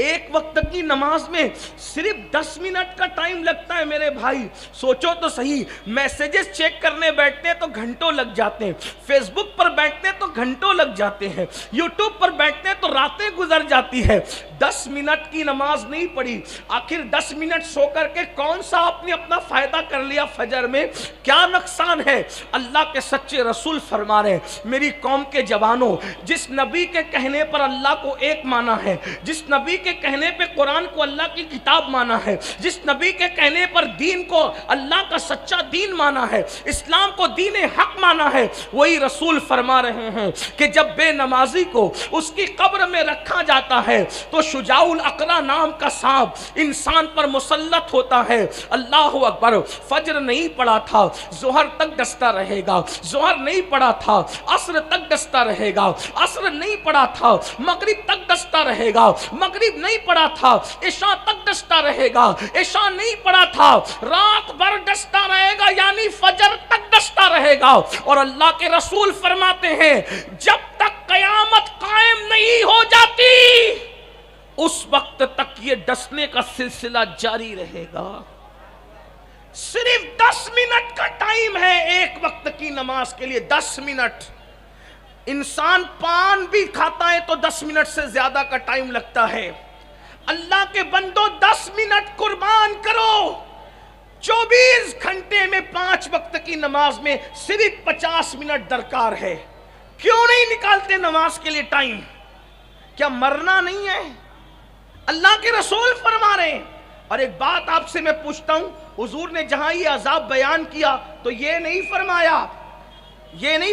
ایک وقت کی نماز میں صرف 10 منٹ کا ٹائم لگتا ہے میرے بھائی، سوچو تو صحیح، میسیجز چیک کرنے بیٹھتے ہیں تو گھنٹوں لگ جاتے ہیں، فیس بک پر بیٹھتے ہیں تو گھنٹوں لگ جاتے ہیں، یوٹیوب پر بیٹھتے ہیں تو راتیں گزر جاتی ہے۔ 10 منٹ کی نماز نہیں پڑھی، آخر 10 منٹ سو کر کے کون سا آپ نے اپنا فائدہ کر لیا فجر میں؟ کیا نقصان ہے؟ اللہ کے سچے رسول فرما رہے ہیں میری قوم کے جوانوں، جس نبی کے کہنے پر اللہ کو ایک مانا ہے، جس نبی کے کہنے پہ قرآن کو اللہ کی کتاب مانا ہے، جس نبی کے کہنے پر دین کو اللہ کا سچا دین مانا ہے، اسلام کو دین حق مانا ہے، وہی رسول فرما رہے ہیں کہ جب بے نمازی کو اس کی قبر میں رکھا جاتا ہے تو شجاع الاقرع نام کا سانپ انسان پر مسلط ہوتا ہے۔ اللہ اکبر، فجر نہیں پڑا تھا ظہر تک ڈستا رہے گا، ظہر نہیں پڑا تھا عصر تک ڈستا رہے گا، عصر نہیں پڑا تھا مغرب تک ڈستا رہے گا، مغرب نہیں پڑا تھا عشاء تک ڈستا رہے گا، عشاء نہیں پڑا تھا رات بھر ڈستا رہے گا، یعنی فجر تک ڈستا رہے گا۔ اور اللہ کے رسول فرماتے ہیں جب تک قیامت قائم نہیں ہو جاتی اس وقت تک یہ ڈسنے کا سلسلہ جاری رہے گا۔ صرف 10 منٹ کا ٹائم ہے ایک وقت کی نماز کے لیے، 10 منٹ۔ انسان پان بھی کھاتا ہے تو 10 منٹ سے زیادہ کا ٹائم لگتا ہے۔ اللہ کے بندو 10 منٹ قربان کرو، 24 گھنٹے میں 5 وقت کی نماز میں صرف 50 منٹ درکار ہے۔ کیوں نہیں نکالتے نماز کے لیے ٹائم؟ کیا مرنا نہیں ہے؟ اللہ کے رسول فرما رہے ہیں۔ اور ایک بات آپ سے میں پوچھتا ہوں، حضور نے جہاں یہ عذاب بیان کیا تو یہ نہیں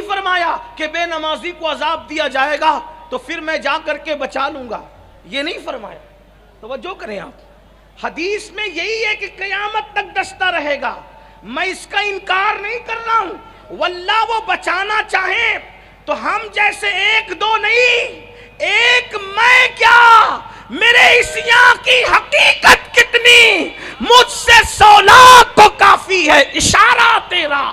فرمایا کہ بے نمازی کو عذاب دیا جائے گا تو پھر میں جا کر کے بچا لوں گا، یہ نہیں فرمایا۔ توجہ کریں آپ، حدیث میں یہی ہے کہ قیامت تک ڈستا رہے گا، میں اس کا انکار نہیں کر رہا ہوں۔ واللہ وہ بچانا چاہیں تو ہم جیسے ایک دو نہیں، ایک میں کیا، میرے اس یہاں کی حقیقت کتنی، مجھ سے 100 لاکھ کو کافی ہے اشارہ تیرا۔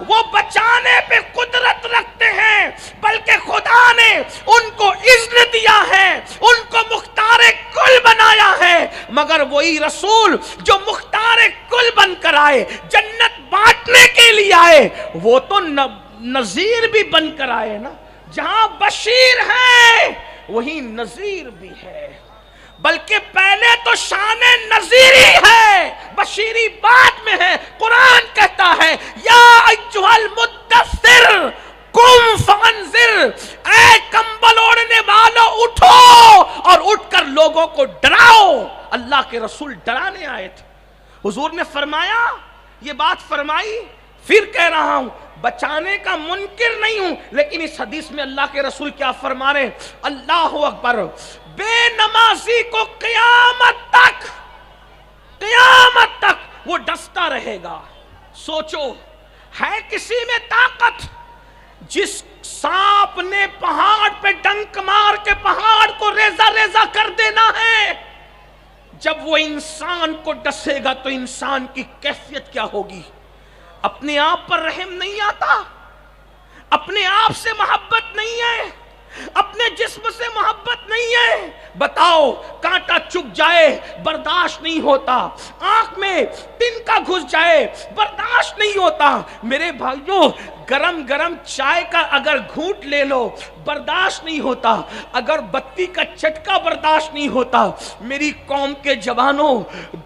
وہ بچانے پہ قدرت رکھتے ہیں، بلکہ خدا نے ان کو اذن دیا ہے، ان کو مختار کل بنایا ہے۔ مگر وہی رسول جو مختار کل بن کر آئے، جنت بانٹنے کے لیے آئے، وہ تو نذیر بھی بن کر آئے نا۔ جہاں بشیر ہے وہی نذیر بھی ہے، بلکہ پہلے تو شان نذیری ہے، بشیری بعد میں ہے۔ قرآن کہتا ہے یا ایھا المدثر قم فانذر، اے کمبل اوڑھنے والو اٹھو اور اٹھ کر لوگوں کو ڈراؤ۔ اللہ کے رسول ڈرانے آئے تھے۔ حضور نے فرمایا، یہ بات فرمائی، پھر کہہ رہا ہوں بچانے کا منکر نہیں ہوں، لیکن اس حدیث میں اللہ کے رسول کیا فرما رہے ہیں؟ اللہ اکبر، بے نمازی کو قیامت تک وہ ڈستا رہے گا۔ سوچو، ہے کسی میں طاقت؟ جس سانپ نے پہاڑ پہ ڈنک مار کے پہاڑ کو ریزہ ریزہ کر دینا ہے، جب وہ انسان کو ڈسے گا تو انسان کی کیفیت کیا ہوگی؟ اپنے آپ پر رحم نہیں آتا، اپنے آپ سے محبت نہیں ہے، اپنے جسم سے محبت نہیں ہے۔ بتاؤ، کانٹا چبھ جائے برداشت نہیں ہوتا، آنکھ میں تنکا گھس جائے برداشت نہیں ہوتا۔ میرے بھائیوں، گرم گرم چائے کا اگر گھونٹ لے لو برداشت نہیں ہوتا، اگر بتی کا چٹکا برداشت نہیں ہوتا۔ میری قوم کے جوانوں،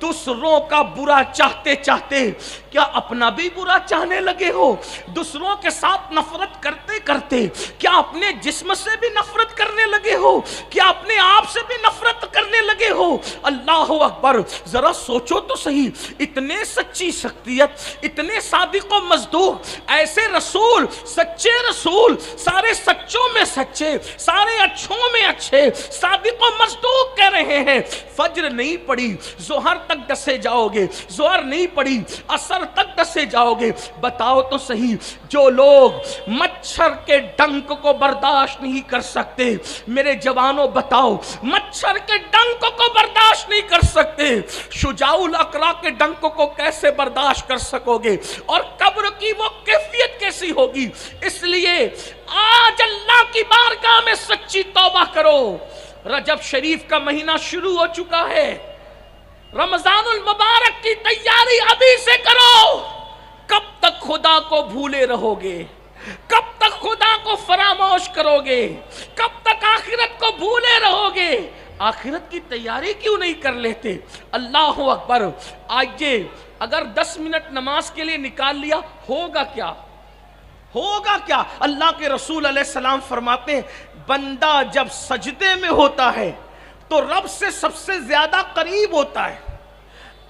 دوسروں کا برا چاہتے چاہتے کیا اپنا بھی برا چاہنے لگے ہو؟ دوسروں کے ساتھ نفرت کرتے کرتے کیا اپنے جسم سے بھی نفرت کرنے لگے ہو؟ کیا اپنے آپ سے بھی نفرت کرنے لگے ہو؟ اللہ اکبر، ذرا سوچو تو صحیح، اتنے سچی شخصیت، اتنے صادق و مصدوق، ایسے رسول، سچے رسول، سارے سچوں میں سچے، سارے اچھوں میں اچھے، صادق و مصدوق کہہ رہے ہیں فجر نہیں پڑی ظہر تک ڈسے جاؤ گے، ظہر نہیں پڑی عصر تک ڈسے جاؤ گے۔ بتاؤ تو صحیح، جو لوگ مچھر کے ڈنک کو برداشت نہیں کر سکتے، میرے جوانوں بتاؤ، مچھر کے ڈنک کو برداشت نہیں کر سکتے، شجاع الاقرا کے ڈنک کو کیسے برداشت کر سکو گے؟ اور قبر کی وہ کیفیت کیسی ہوگی؟ اس لیے آج اللہ کی بارگاہ میں سچی توبہ کرو۔ رجب شریف کا مہینہ شروع ہو چکا ہے، رمضان المبارک کی تیاری ابھی سے کرو۔ کب تک خدا کو بھولے رہو گے؟ کب تک خدا کو فراموش کرو گے؟ کب تک آخرت کو بھولے رہو گے؟ آخرت کی تیاری کیوں نہیں کر لیتے؟ اللہ اکبر، آئیے، اگر 10 منٹ نماز کے لیے نکال لیا ہوگا کیا؟ ہوگا کیا؟ اللہ کے رسول علیہ السلام فرماتے ہیں بندہ جب سجدے میں ہوتا ہے تو رب سے سب سے زیادہ قریب ہوتا ہے۔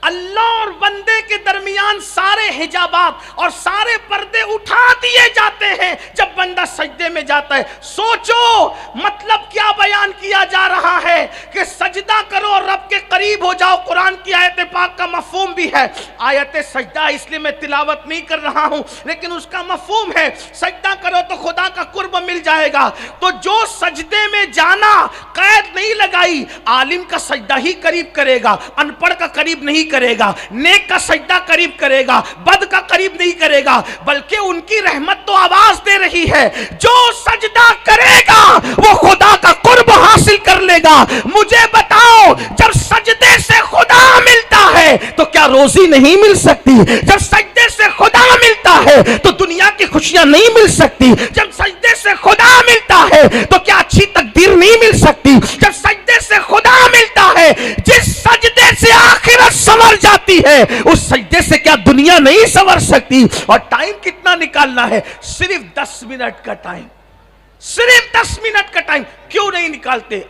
اللہ اور بندے کے درمیان سارے حجابات اور سارے پردے اٹھا دیے جاتے ہیں جب بندہ سجدے میں جاتا ہے۔ سوچو، مطلب کیا بیان کیا جا رہا ہے کہ سجدہ کرو اور رب کے قریب ہو جاؤ۔ قرآن کی آیت پاک کا مفہوم بھی ہے، آیت سجدہ اس لیے میں تلاوت نہیں کر رہا ہوں، لیکن اس کا مفہوم ہے سجدہ کرو تو خدا کا قرب مل جائے گا۔ تو جو سجدے میں جانا قید نہیں لگائی، عالم کا سجدہ ہی قریب کرے گا، ان پڑھ کا قریب نہیں کرے گا، نیک کا سجدہ قریب کرے گا، بد کا قریب نہیں کرے گا، بلکہ ان کی رحمت تو آواز دے رہی ہے جو سجدہ کرے گا وہ خدا کا قرب حاصل کر لے گا۔ مجھے بتاؤ، جب سجدے سے خدا ملتا ہے تو کیا روزی نہیں مل سکتی؟ جب سجدے سے خدا ملتا ہے تو دنیا کی خوشیاں نہیں مل سکتی؟ جب سجدے سے خدا ملتا ہے تو کیا اچھی تقدیر نہیں مل سکتی؟ جب سجدے سے خدا ملتا ہے، جس سجدے سے آخرت سنور جاتی ہے، اس سجدے سے کیا دنیا نہیں سنور سکتی؟ اور ٹائم کتنا نکالنا ہے؟ صرف 10 منٹ کا ٹائم، صرف 10 منٹ کا ٹائم کیوں نہیں نکالتے؟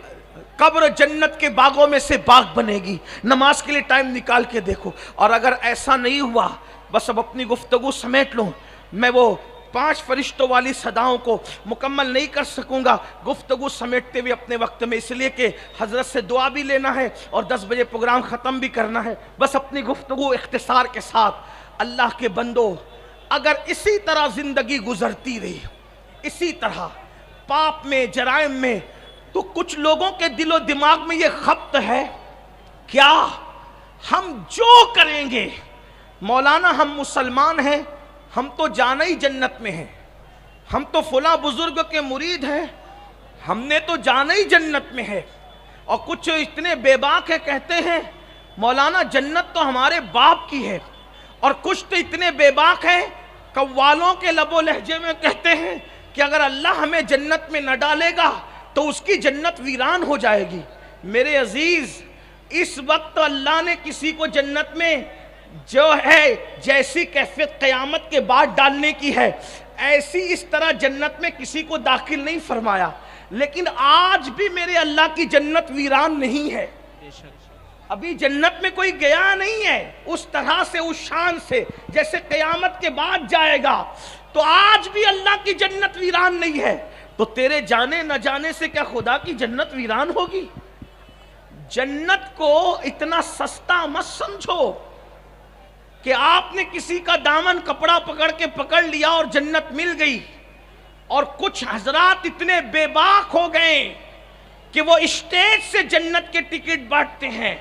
قبر جنت کے باغوں میں سے باغ بنے گی، نماز کے لیے ٹائم نکال کے دیکھو۔ اور اگر ایسا نہیں ہوا، بس اب اپنی گفتگو سمیٹ لوں، میں وہ 5 فرشتوں والی صداؤں کو مکمل نہیں کر سکوں گا گفتگو سمیٹتے ہوئے اپنے وقت میں، اس لیے کہ حضرت سے دعا بھی لینا ہے اور 10 بجے پروگرام ختم بھی کرنا ہے۔ بس اپنی گفتگو اختصار کے ساتھ، اللہ کے بندو اگر اسی طرح زندگی گزرتی رہی، اسی طرح پاپ میں، جرائم میں، تو کچھ لوگوں کے دل و دماغ میں یہ خبط ہے، کیا ہم جو کریں گے مولانا ہم مسلمان ہیں، ہم تو جانا ہی جنت میں ہیں، ہم تو فلاں بزرگ کے مرید ہیں، ہم نے تو جانا ہی جنت میں ہے۔ اور کچھ اتنے بے باک ہے، کہتے ہیں مولانا جنت تو ہمارے باپ کی ہے، اور کچھ تو اتنے بے باک ہیں قوالوں کے لب و لہجے میں کہتے ہیں کہ اگر اللہ ہمیں جنت میں نہ ڈالے گا تو اس کی جنت ویران ہو جائے گی۔ میرے عزیز، اس وقت اللہ نے کسی کو جنت میں جو ہے جیسی کیفیت قیامت کے بعد ڈالنے کی ہے، ایسی اس طرح جنت میں کسی کو داخل نہیں فرمایا، لیکن آج بھی میرے اللہ کی جنت ویران نہیں ہے۔ ابھی جنت میں کوئی گیا نہیں ہے اس طرح سے، اس شان سے جیسے قیامت کے بعد جائے گا، تو آج بھی اللہ کی جنت ویران نہیں ہے۔ تو تیرے جانے نہ جانے سے کیا خدا کی جنت ویران ہوگی؟ جنت کو اتنا سستا مت سمجھو کہ آپ نے کسی کا دامن کپڑا پکڑ کے پکڑ لیا اور جنت مل گئی۔ اور کچھ حضرات اتنے بے باک ہو گئے کہ وہ اسٹیج سے جنت کے ٹکٹ بانٹتے ہیں،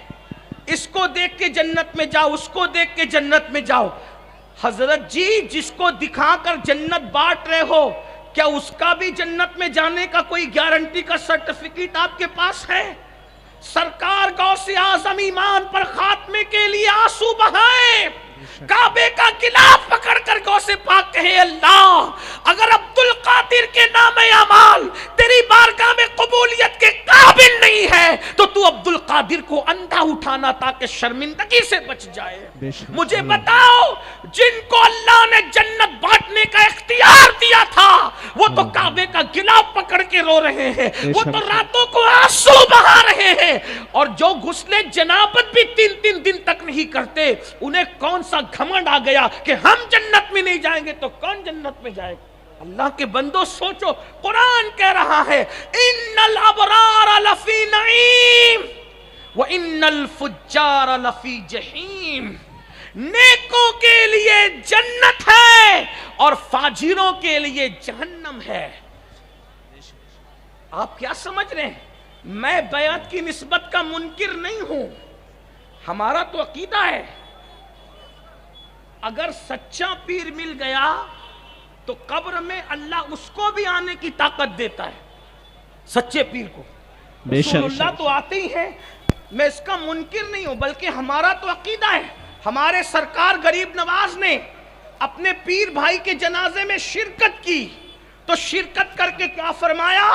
اس کو دیکھ کے جنت میں جاؤ، اس کو دیکھ کے جنت میں جاؤ۔ حضرت جی، جس کو دکھا کر جنت بانٹ رہے ہو، کیا اس کا بھی جنت میں جانے کا کوئی گارنٹی کا سرٹیفکیٹ آپ کے پاس ہے؟ سرکار غوث اعظم ایمان پر خاتمے کے لیے آنسو بہائے، کعبے کا غلاف پکڑ کر غوث پاک کہے اللہ اگر عبدالقادر کے نام اعمال تیری بارگاہ میں قبولیت کے قابل نہیں ہے تو تو عبدالقادر کو اندھا اٹھانا تاکہ شرمندگی سے بچ جائے۔ مجھے بتاؤ، جن کو اللہ نے جنت بانٹنے کا اختیار دیا تھا وہ تو کعبے کا غلاف پکڑ کے رو رہے ہیں، وہ تو راتوں کو آنسو بہا رہے ہیں، اور جو غسل جنابت بھی 3 دن تک نہیں کرتے، انہیں کون سا گھمنڈ آ گیا کہ ہم جنت میں نہیں جائیں گے تو کون جنت میں جائے گا؟ اللہ کے بندوں سوچو، قرآن کہہ رہا ہے ان الابرار لفی نعیم وان الفجار لفی جہیم، نیکوں کے لیے جنت ہے اور فاجروں کے لیے جہنم ہے۔ آپ کیا سمجھ رہے ہیں؟ میں بیعت کی نسبت کا منکر نہیں ہوں، ہمارا تو عقیدہ ہے اگر سچا پیر مل گیا تو قبر میں اللہ اس کو بھی آنے کی طاقت دیتا ہے، سچے پیر کو۔ رسول اللہ تو آتے ہی ہیں، میں اس کا منکر نہیں ہوں، بلکہ ہمارا تو عقیدہ ہے۔ ہمارے سرکار غریب نواز نے اپنے پیر بھائی کے جنازے میں شرکت کی، تو شرکت کر کے کیا فرمایا؟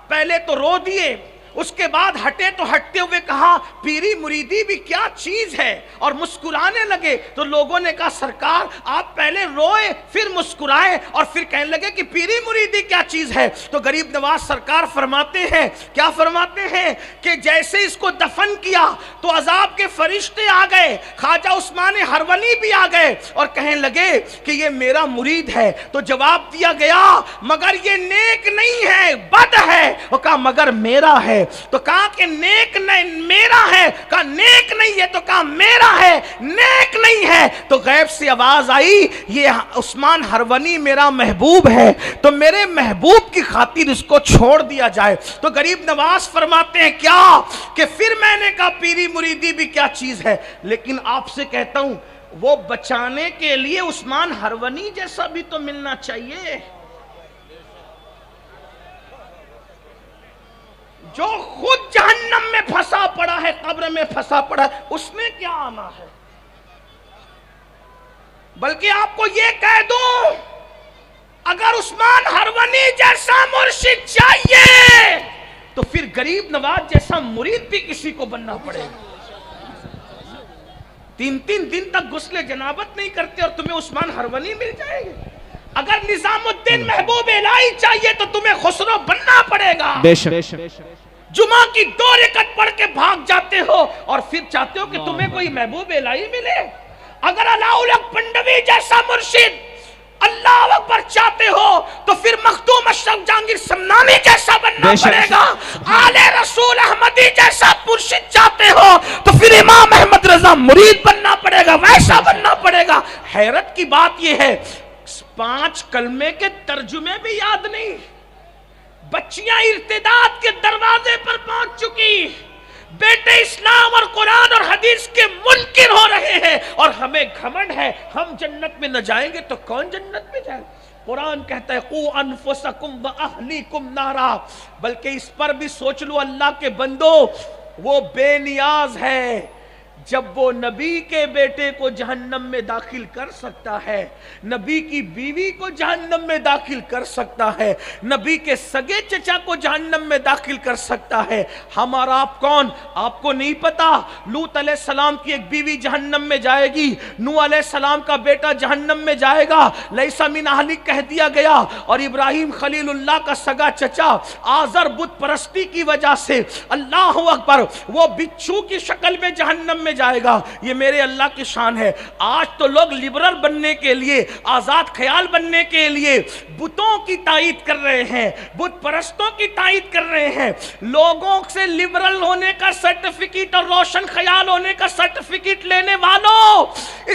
پہلے تو رو دیے، اس کے بعد ہٹے تو ہٹتے ہوئے کہا پیری مریدی بھی کیا چیز ہے، اور مسکرانے لگے۔ تو لوگوں نے کہا سرکار آپ پہلے روئے پھر مسکرائے اور پھر کہنے لگے کہ پیری مریدی کیا چیز ہے۔ تو غریب نواز سرکار فرماتے ہیں، کیا فرماتے ہیں کہ جیسے اس کو دفن کیا تو عذاب کے فرشتے آ گئے، خواجہ عثمان ہرونی بھی آ گئے اور کہنے لگے کہ یہ میرا مرید ہے۔ تو جواب دیا گیا مگر یہ نیک نہیں ہے، بد ہے۔ وہ کہا مگر میرا ہے۔ تو کہا کہ نیک نہیں میرا ہے، کہا نیک نہیں ہے، تو کہا میرا ہے، نیک نہیں ہے۔ تو غیب سے آواز آئی یہ عثمان ہرونی میرا محبوب ہے، تو میرے محبوب کی خاطر اس کو چھوڑ دیا جائے۔ تو غریب نواز فرماتے ہیں کیا کہ پھر میں نے کہا پیری مریدی بھی کیا چیز ہے، لیکن آپ سے کہتا ہوں وہ بچانے کے لیے عثمان ہرونی جیسا بھی تو ملنا چاہیے، جو خود جہنم میں پھنسا پڑا ہے، قبر میں پھنسا پڑا ہے، اس نے کیا آنا ہے؟ بلکہ آپ کو یہ کہہ دوں اگر عثمان ہرونی جیسا مرشد چاہیے تو پھر غریب نواز جیسا مرید بھی کسی کو بننا پڑے گا۔ 3 دن تک غسل جنابت نہیں کرتے اور تمہیں عثمان ہرونی مل جائے گے۔ اگر نظام الدین محبوب الہی چاہیے تو تمہیں خسرو بننا پڑے گا۔ جمعہ کی 2 رکعت پڑھ کے بھاگ جاتے ہو اور پھر چاہتے ہو کہ تمہیں کوئی محبوب الہی ملے۔ اگر علاؤ الحق پنڈوی جیسا مرشد اللہ اکبر چاہتے ہو تو پھر مخدوم اشرف جہانگیر سمنانی جیسا بننا پڑے گا. آل رسول احمدی جیسا مرشد چاہتے ہو تو پھر امام احمد رضا مرید بننا پڑے گا، ویسا بننا پڑے گا. حیرت کی بات یہ ہے 5 کلمے کے ترجمے بھی یاد نہیں. بچیاں ارتداد کے دروازے پر پہنچ چکی، بیٹے اسلام اور قرآن اور حدیث کے منکر ہو رہے ہیں، اور ہمیں گھمنڈ ہے ہم جنت میں نہ جائیں گے تو کون جنت میں جائے. قرآن کہتا ہے قو انفسکم واہلیکم نارا. بلکہ اس پر بھی سوچ لو اللہ کے بندو، وہ بے نیاز ہے جب وہ نبی کے بیٹے کو جہنم میں داخل کر سکتا ہے، نبی کی بیوی کو جہنم میں داخل کر سکتا ہے، نبی کے سگے چچا کو جہنم میں داخل کر سکتا ہے. ہمارا آپ کون؟ آپ کو نہیں پتا. لوط علیہ السلام کی ایک بیوی جہنم میں جائے گی، نوح علیہ السلام کا بیٹا جہنم میں جائے گا، لیسا من اہلک کہہ دیا گیا. اور ابراہیم خلیل اللہ کا سگا چچا آزر بت پرستی کی وجہ سے اللہ اکبر وہ بچھو کی شکل میں جہنم میں جائے گا. یہ میرے اللہ کی شان ہے. آج تو لوگ لبرل بننے کے لیے، آزاد خیال بننے کے لیے بتوں کی تائید کر رہے ہیں، بت پرستوں کی تائید کر رہے ہیں. لوگوں سے لبرل ہونے کا سرٹیفکیٹ اور روشن خیال ہونے کا سرٹیفکیٹ لینے والوں،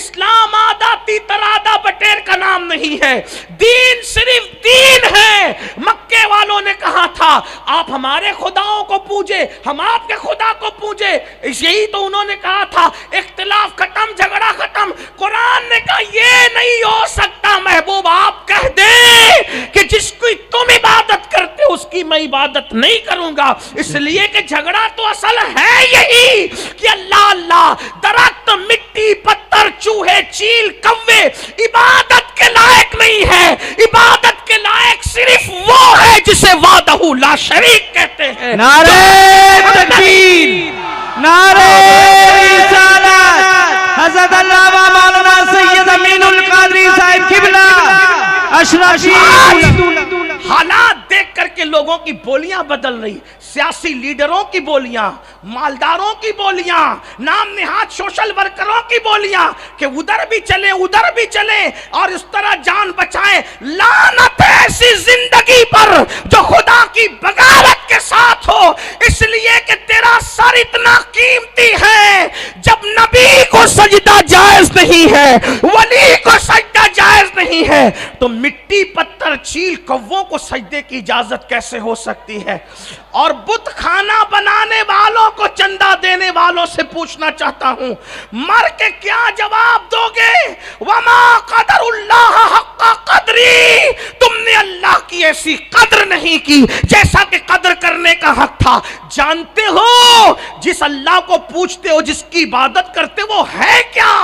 اسلام آدھا تیتر آدھا بٹیر کا نام نہیں ہے. دین صرف دین ہے. مکے والوں نے کہا تھا آپ ہمارے خداؤں کو پوجے، ہم آپ کے خدا کو پوجے. یہی تو انہوں نے کہا تھا اختلاف ختم، جھگڑا ختم. قرآن نے کہا یہ نہیں ہو سکتا. محبوب آپ کہہ دیں کہ جس کی تم عبادت کرتے ہو اس کی میں عبادت نہیں کروں گا. اس لیے کہ جھگڑا تو اصل ہے یہی کہ اللہ اللہ، درخت، مٹی، پتھر، چوہے، چیل، کوے عبادت کے لائق نہیں ہے. عبادت کے لائق صرف وہ ہے جسے وحدہ لا شریک کہتے ہیں. نعرہ تکبیر، نعرہ رسالت، حضرت علامہ مولانا سید امین القادری صاحب قبلہ اشرفی. حالات دیکھ کر کے لوگوں کی بولیاں بدل رہی، سیاسی لیڈروں کی بولیاں، مالداروں کی بولیاں، نام نہاد سوشل ورکروں کی بولیاں کہ ادھر بھی چلیں ادھر بھی چلیں اور اس طرح جان بچائیں. لعنت ہے ایسی زندگی پر جو خدا کی بغاوت کے ساتھ ہو، اس لیے کہ تیرا سر اتنا قیمتی ہے. جب نبی کو سجدہ جائز نہیں ہے، ولی کو سجدہ جائز نہیں ہے، تو مٹی، پتھر، چیل، کووں کو سجدے کی اجازت کیسے ہو سکتی ہے؟ اور بت خانہ بنانے والوں کو چندہ دینے والوں سے پوچھنا چاہتا ہوں، مر کے کیا جواب دو گے؟ وما قدر اللہ حق قدری، تم نے اللہ کی ایسی قدر نہیں کی جیسا کہ قدر کرنے کا حق تھا. جانتے ہو جس اللہ کو پوچھتے ہو، جس کی عبادت کرتے وہ ہے کیا؟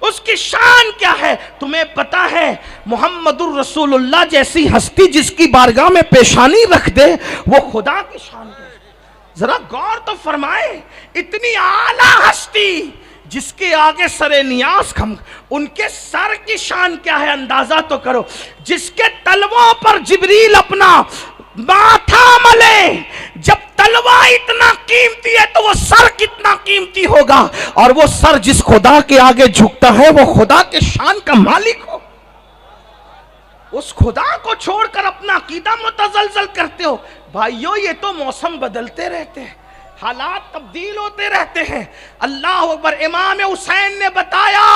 اس کی شان کیا ہے؟ تمہیں پتا ہے محمد الرسول اللہ جیسی ہستی جس کی بارگاہ میں پیشانی رکھ دے وہ خدا کی شان ہے. ذرا غور تو فرمائے، اتنی اعلیٰ ہستی جس کے آگے سر نیاز کھم، ان کے سر کی شان کیا ہے اندازہ تو کرو. جس کے تلووں پر جبریل اپنا ماتھا ملے، جب تلوہ اتنا قیمتی ہے تو وہ سر کتنا قیمتی ہوگا. اور وہ سر جس خدا کے آگے جھکتا ہے وہ خدا کے شان کا مالک ہو. اس خدا کو چھوڑ کر اپنا عقیدہ متزلزل کرتے ہو. بھائیو یہ تو موسم بدلتے رہتے ہیں، حالات تبدیل ہوتے رہتے ہیں. اللہ اکبر. امام حسین نے بتایا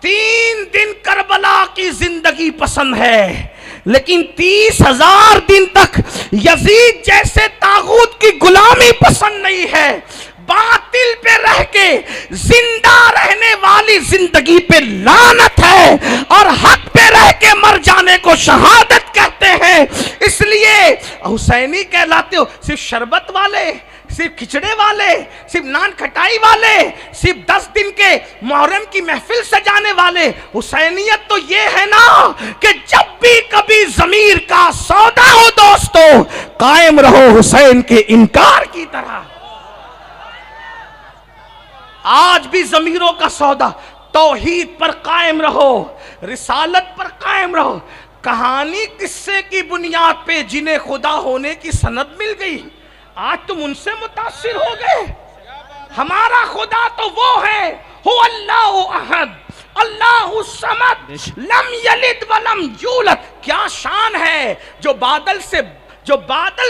3 دن کربلا کی زندگی پسند ہے، لیکن 30,000 دن تک یزید جیسے طاغوت کی غلامی پسند نہیں ہے. باطل پہ رہ کے زندہ رہنے والی زندگی پہ لعنت ہے، اور حق پہ رہ کے مر جانے کو شہادت کہتے ہیں. اس لیے حسینی کہلاتے ہو. صرف شربت والے، صرف کھچڑے والے، صرف نان کھٹائی والے، صرف 10 دن کے محرم کی محفل سجانے والے. حسینیت تو یہ ہے نا کہ جب بھی کبھی ضمیر کا سودا ہو دوستو، قائم رہو حسین کے انکار کی طرح. آج بھی ضمیروں کا سودا، توحید پر قائم رہو، رسالت پر قائم رہو. کہانی قصے کی بنیاد پہ جنہیں خدا ہونے کی سند مل گئی، آج تم ان سے متاثر ہو گئے. ہمارا خدا تو وہ ہے، هو اللہ احد اللہ الصمد لم یلد ولم یولد. کیا شان ہے جو بادل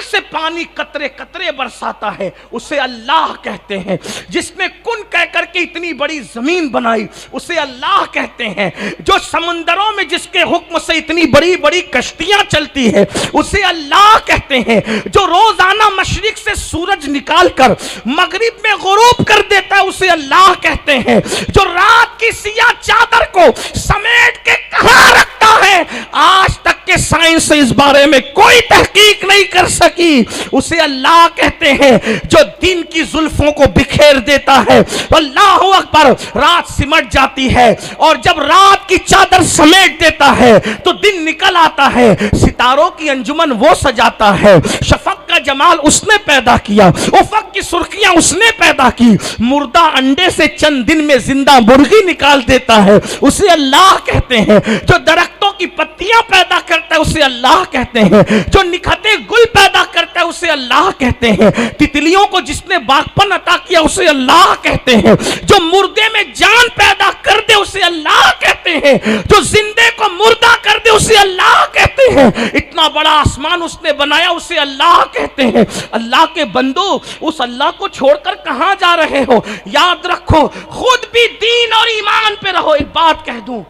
سے پانی قطرے قطرے برساتا ہے اسے اللہ کہتے ہیں. جس نے کن کہہ کر کے اتنی بڑی زمین بنائی اسے اللہ کہتے ہیں. جو سمندروں میں جس کے حکم سے اتنی بڑی بڑی کشتیاں چلتی ہے اسے اللہ کہتے ہیں. جو روزانہ مشرق سے سورج نکال کر مغرب میں غروب کر دیتا ہے اسے اللہ کہتے ہیں. جو رات کی سیاہ چادر کو سمیٹ کے کہاں رکھتا ہے آج تک کہ سائنس اس بارے میں کوئی تحقیق نہیں کر سکی اسے اللہ کہتے ہیں. جو دن کی زلفوں کو بکھیر دیتا ہے اللہ اکبر رات سمٹ جاتی ہے اور جب رات کی چادر سمیٹ دیتا ہے تو دن نکل آتا ہے. ستاروں کی انجمن وہ سجاتا ہے. شفق کا جمال اس نے پیدا کیا, افق کی سرخیاں اس نے پیدا کی. مردہ انڈے سے چند دن میں زندہ مرغی نکال دیتا ہے اسے اللہ کہتے ہیں. جو درختوں کی پتیاں پیدا کرتا ہے اسے اللہ کہتے ہیں. جو نکھتے گل پیدا کرتا ہے اسے اللہ کہتے ہیں. تتلیوں کو جس نے باغپن عطا کیا اسے اللہ کہتے ہیں. جو مردے میں جان پیدا کر دے اسے اللہ کہتے ہیں. جو زندے کو مردہ کر دے اسے اللہ کہتے ہیں. اتنا بڑا آسمان اس نے بنایا اسے اللہ کہتے ہیں. اللہ کے بندو اس اللہ کو چھوڑ کر کہاں جا رہے ہو؟ یاد رکھو خود بھی دین اور ایمان پہ رہو. ایک بات کہہ دوں,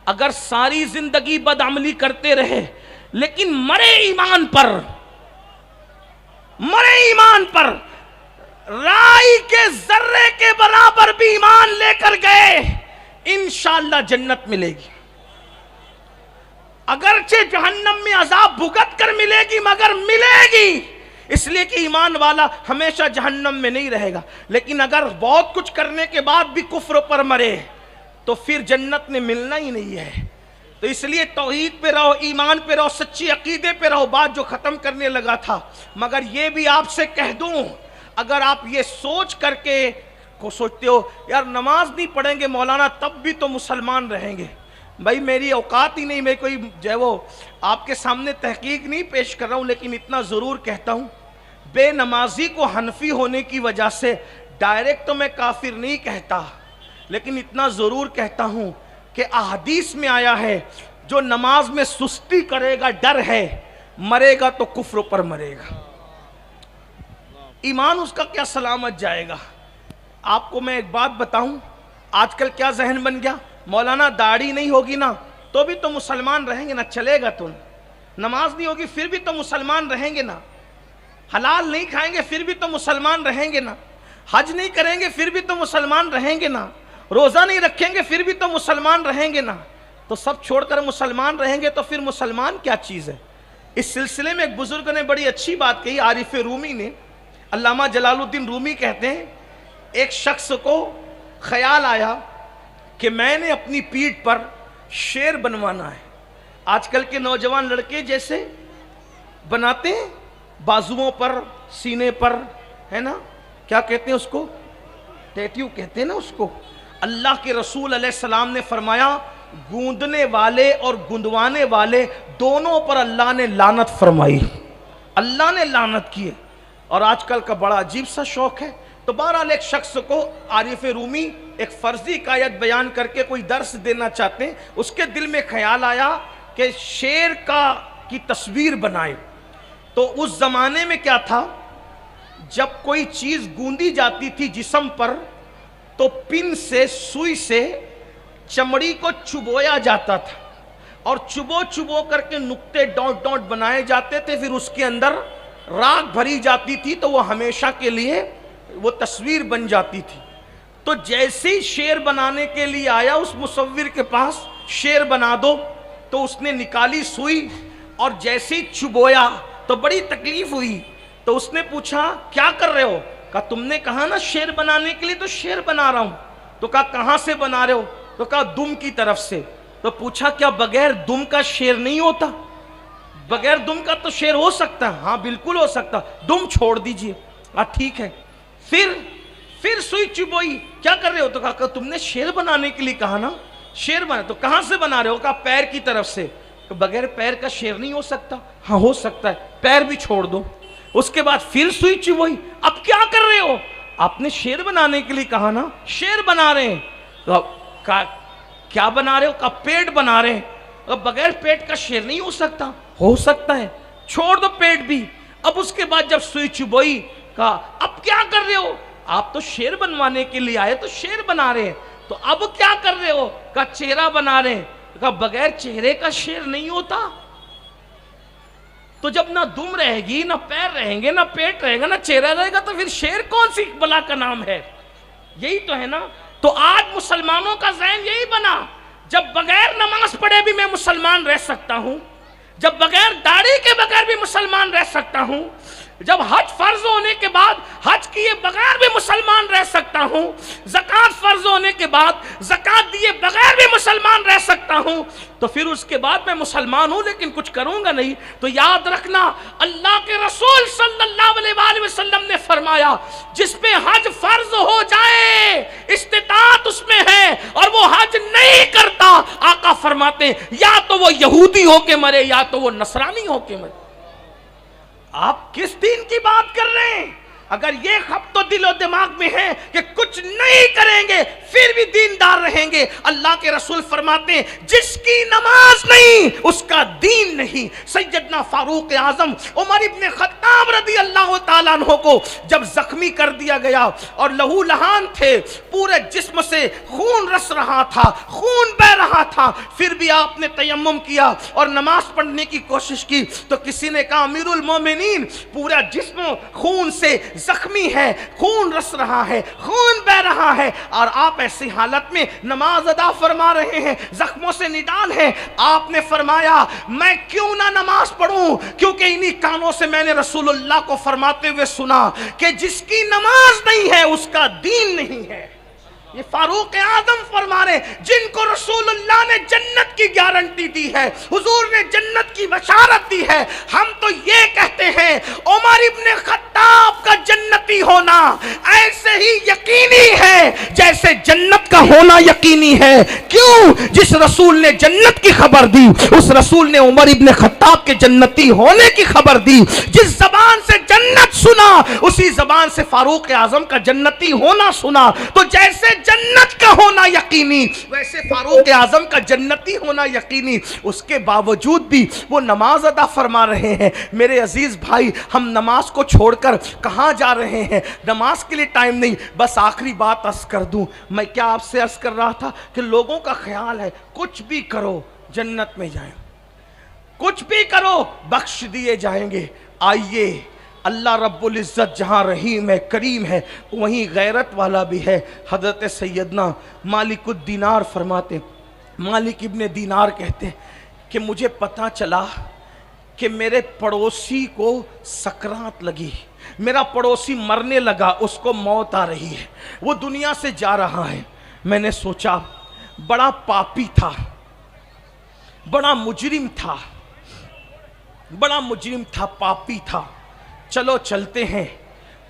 اگر ساری زندگی بدعملی کرتے رہے لیکن مرے ایمان پر رائی کے ذرے کے برابر بھی ایمان لے کر گئے انشاءاللہ جنت ملے گی. اگرچہ جہنم میں عذاب بھگت کر ملے گی مگر ملے گی, اس لیے کہ ایمان والا ہمیشہ جہنم میں نہیں رہے گا. لیکن اگر بہت کچھ کرنے کے بعد بھی کفر پر مرے تو پھر جنت میں ملنا ہی نہیں ہے. تو اس لیے توحید پہ رہو, ایمان پہ رہو, سچی عقیدے پہ رہو. بات جو ختم کرنے لگا تھا, مگر یہ بھی آپ سے کہہ دوں, اگر آپ یہ سوچ کر کے کو سوچتے ہو یار نماز نہیں پڑھیں گے مولانا تب بھی تو مسلمان رہیں گے, بھائی میری اوقات ہی نہیں, میں کوئی جو ہے وہ آپ کے سامنے تحقیق نہیں پیش کر رہا ہوں, لیکن اتنا ضرور کہتا ہوں بے نمازی کو حنفی ہونے کی وجہ سے ڈائریکٹ تو میں کافر نہیں کہتا, لیکن اتنا ضرور کہتا ہوں کہ احادیث میں آیا ہے جو نماز میں سستی کرے گا ڈر ہے, مرے گا تو کفر پر مرے گا. ایمان اس کا کیا سلامت جائے گا. آپ کو میں ایک بات بتاؤں, آج کل کیا ذہن بن گیا, مولانا داڑھی نہیں ہوگی نا تو بھی تو مسلمان رہیں گے نا, چلے گا تو, نماز نہیں ہوگی پھر بھی تو مسلمان رہیں گے نا, حلال نہیں کھائیں گے پھر بھی تو مسلمان رہیں گے نا, حج نہیں کریں گے پھر بھی تو مسلمان رہیں گے نا, روزہ نہیں رکھیں گے پھر بھی تو مسلمان رہیں گے نا. تو سب چھوڑ کر مسلمان رہیں گے تو پھر مسلمان کیا چیز ہے. اس سلسلے میں ایک بزرگ نے بڑی اچھی بات کہی, عارف رومی نے, علامہ جلال الدین رومی کہتے ہیں ایک شخص کو خیال آیا کہ میں نے اپنی پیٹھ پر شیر بنوانا ہے. آج کل کے نوجوان لڑکے جیسے بناتے ہیں بازوؤں پر, سینے پر, ہے نا, کیا کہتے ہیں اس کو, ٹیٹیو کہتے ہیں نا اس کو. اللہ کے رسول علیہ السلام نے فرمایا گوندنے والے اور گندوانے والے دونوں پر اللہ نے لعنت فرمائی, اللہ نے لعنت کی ہے. اور آج کل کا بڑا عجیب سا شوق ہے. تو بہرحال ایک شخص کو عارف رومی ایک فرضی قایت بیان کر کے کوئی درس دینا چاہتے ہیں, اس کے دل میں خیال آیا کہ شیر کی تصویر بنائے. تو اس زمانے میں کیا تھا, جب کوئی چیز گوندی جاتی تھی جسم پر تو پن سے, سوئی سے چمڑی کو چبویا جاتا تھا اور چبو کر کے نقطے ڈاٹ ڈاٹ بنائے جاتے تھے, پھر اس کے اندر راکھ بھری جاتی تھی تو وہ ہمیشہ کے لیے وہ تصویر بن جاتی تھی. تو جیسے ہی شیر بنانے کے لیے آیا اس مصور کے پاس, شیر بنا دو, تو اس نے نکالی سوئی اور جیسے ہی چبویا تو بڑی تکلیف ہوئی. تو اس نے پوچھا کیا کر رہے ہو؟ کہا تم نے کہا نا شیر بنانے کے لیے, تو شیر بنا رہا ہوں. تو کہا کہاں سے بنا رہے ہو؟ تو کہا دم کی طرف سے. تو پوچھا کیا بغیر دم کا شیر نہیں ہوتا؟ بغیر دم کا تو شیر ہو سکتا ہے. ہاں بالکل ہو سکتا, دم چھوڑ دیجئے. ٹھیک ہے. پھر سوئی چبوئی, کیا کر رہے ہو؟ تو کہا تم نے شیر بنانے کے لیے کہا نا, شیر بنا. تو کہاں سے بنا رہے ہو؟ کہا پیر کی طرف سے. تو بغیر پیر کا شیر نہیں ہو سکتا. ہاں ہو سکتا ہے, پیر بھی چھوڑ دو. اس کے بعد پھر سوئی چبوئی, اب کیا کر رہے ہو؟ آپ نے شیر بنانے کے لیے کہا نا, شیر بنا رہے ہیں. تو کیا بنا رہے ہو؟ کہا پیٹ بنا رہے ہیں۔ اب بغیر پیٹ کا شیر نہیں ہو سکتا؟ ہو سکتا ہے، چھوڑ دو پیٹ بھی۔ اب اس کے بعد جب سوئی چبوئی، کہا اب کیا کر رہے ہو؟ آپ تو شیر بنوانے کے لیے آئے تو شیر بنا رہے ہیں، تو اب کیا کر رہے ہو؟ کہا چہرہ بنا رہے ہیں۔ کہا بغیر چہرے کا شیر نہیں ہوتا؟ تو جب نہ دم رہے گی، نہ پیر رہیں گے، نہ پیٹ رہے گا، نہ چہرہ رہے گا، تو پھر شیر کون سی بلا کا نام ہے؟ یہی تو ہے نا۔ تو آج مسلمانوں کا ذہن یہی بنا، جب بغیر نماز پڑھے بھی میں مسلمان رہ سکتا ہوں، جب بغیر داڑھی کے بغیر بھی مسلمان رہ سکتا ہوں، جب حج فرض ہونے کے بعد حج کیے بغیر بھی مسلمان رہ سکتا ہوں، زکوٰۃ فرض ہونے کے بعد زکوٰۃ دیے بغیر بھی مسلمان رہ سکتا ہوں، تو پھر اس کے بعد میں مسلمان ہوں لیکن کچھ کروں گا نہیں۔ تو یاد رکھنا، اللہ کے رسول صلی اللہ علیہ وآلہ وسلم نے فرمایا جس پہ حج فرض ہو جائے، استطاعت اس میں ہے اور وہ حج نہیں کرتا، آقا فرماتے ہیں یا تو وہ یہودی ہو کے مرے یا تو وہ نصرانی ہو کے مرے۔ آپ کس دین کی بات کر رہے ہیں؟ اگر یہ خبط و دل و دماغ میں ہے کہ کچھ نہیں کریں گے پھر بھی دیندار رہیں گے، اللہ کے رسول فرماتے ہیں جس کی نماز نہیں اس کا دین نہیں۔ سیدنا فاروق اعظم عمر ابن خطاب رضی اللہ تعالیٰ عنہ کو جب زخمی کر دیا گیا اور لہو لہان تھے، پورے جسم سے خون رس رہا تھا، خون بہ رہا تھا، پھر بھی آپ نے تیمم کیا اور نماز پڑھنے کی کوشش کی، تو کسی نے کہا امیر المومنین پورا جسم خون سے زخمی ہے، خون رس رہا ہے، خون بہ رہا ہے، اور آپ ایسی حالت میں نماز ادا فرما رہے ہیں، زخموں سے نڈال ہیں۔ آپ نے فرمایا میں کیوں نہ نماز پڑھوں، کیونکہ انہی کانوں سے میں نے رسول اللہ کو فرماتے ہوئے سنا کہ جس کی نماز نہیں ہے اس کا دین نہیں ہے۔ یہ فاروق اعظم فرما رہے جن کو رسول اللہ نے جنت کی گارنٹی دی ہے، حضور نے جنت کی بشارت دی ہے۔ ہم تو یہ کہتے ہیں عمر ابن خطاب کا جنتی ہونا ایسے ہی یقینی ہے جیسے جنت کا ہونا یقینی ہے۔ کیوں؟ جس رسول نے جنت کی خبر دی اس رسول نے عمر ابن خطاب کے جنتی ہونے کی خبر دی۔ جس زبان سے جنت سنا اسی زبان سے فاروق اعظم کا جنتی ہونا سنا۔ تو جیسے جنت کا ہونا یقینی ویسے فاروق اعظم کا جنتی ہونا یقینی، اس کے باوجود بھی وہ نماز ادا فرما رہے ہیں۔ میرے عزیز بھائی، ہم نماز کو چھوڑ کر کہاں جا رہے ہیں؟ نماز کے لیے ٹائم نہیں۔ بس آخری بات عرض کر دوں، میں کیا آپ سے عرض کر رہا تھا کہ لوگوں کا خیال ہے کچھ بھی کرو جنت میں جائیں، کچھ بھی کرو بخش دیے جائیں گے۔ آئیے، اللہ رب العزت جہاں رحیم ہے، کریم ہے، وہیں غیرت والا بھی ہے۔ حضرت سیدنا مالک الدینار فرماتے، مالک ابن دینار کہتے ہیں کہ مجھے پتہ چلا کہ میرے پڑوسی کو سکرات لگی، میرا پڑوسی مرنے لگا، اس کو موت آ رہی ہے، وہ دنیا سے جا رہا ہے۔ میں نے سوچا بڑا پاپی تھا، بڑا مجرم تھا، بڑا مجرم تھا، پاپی تھا، چلو چلتے ہیں،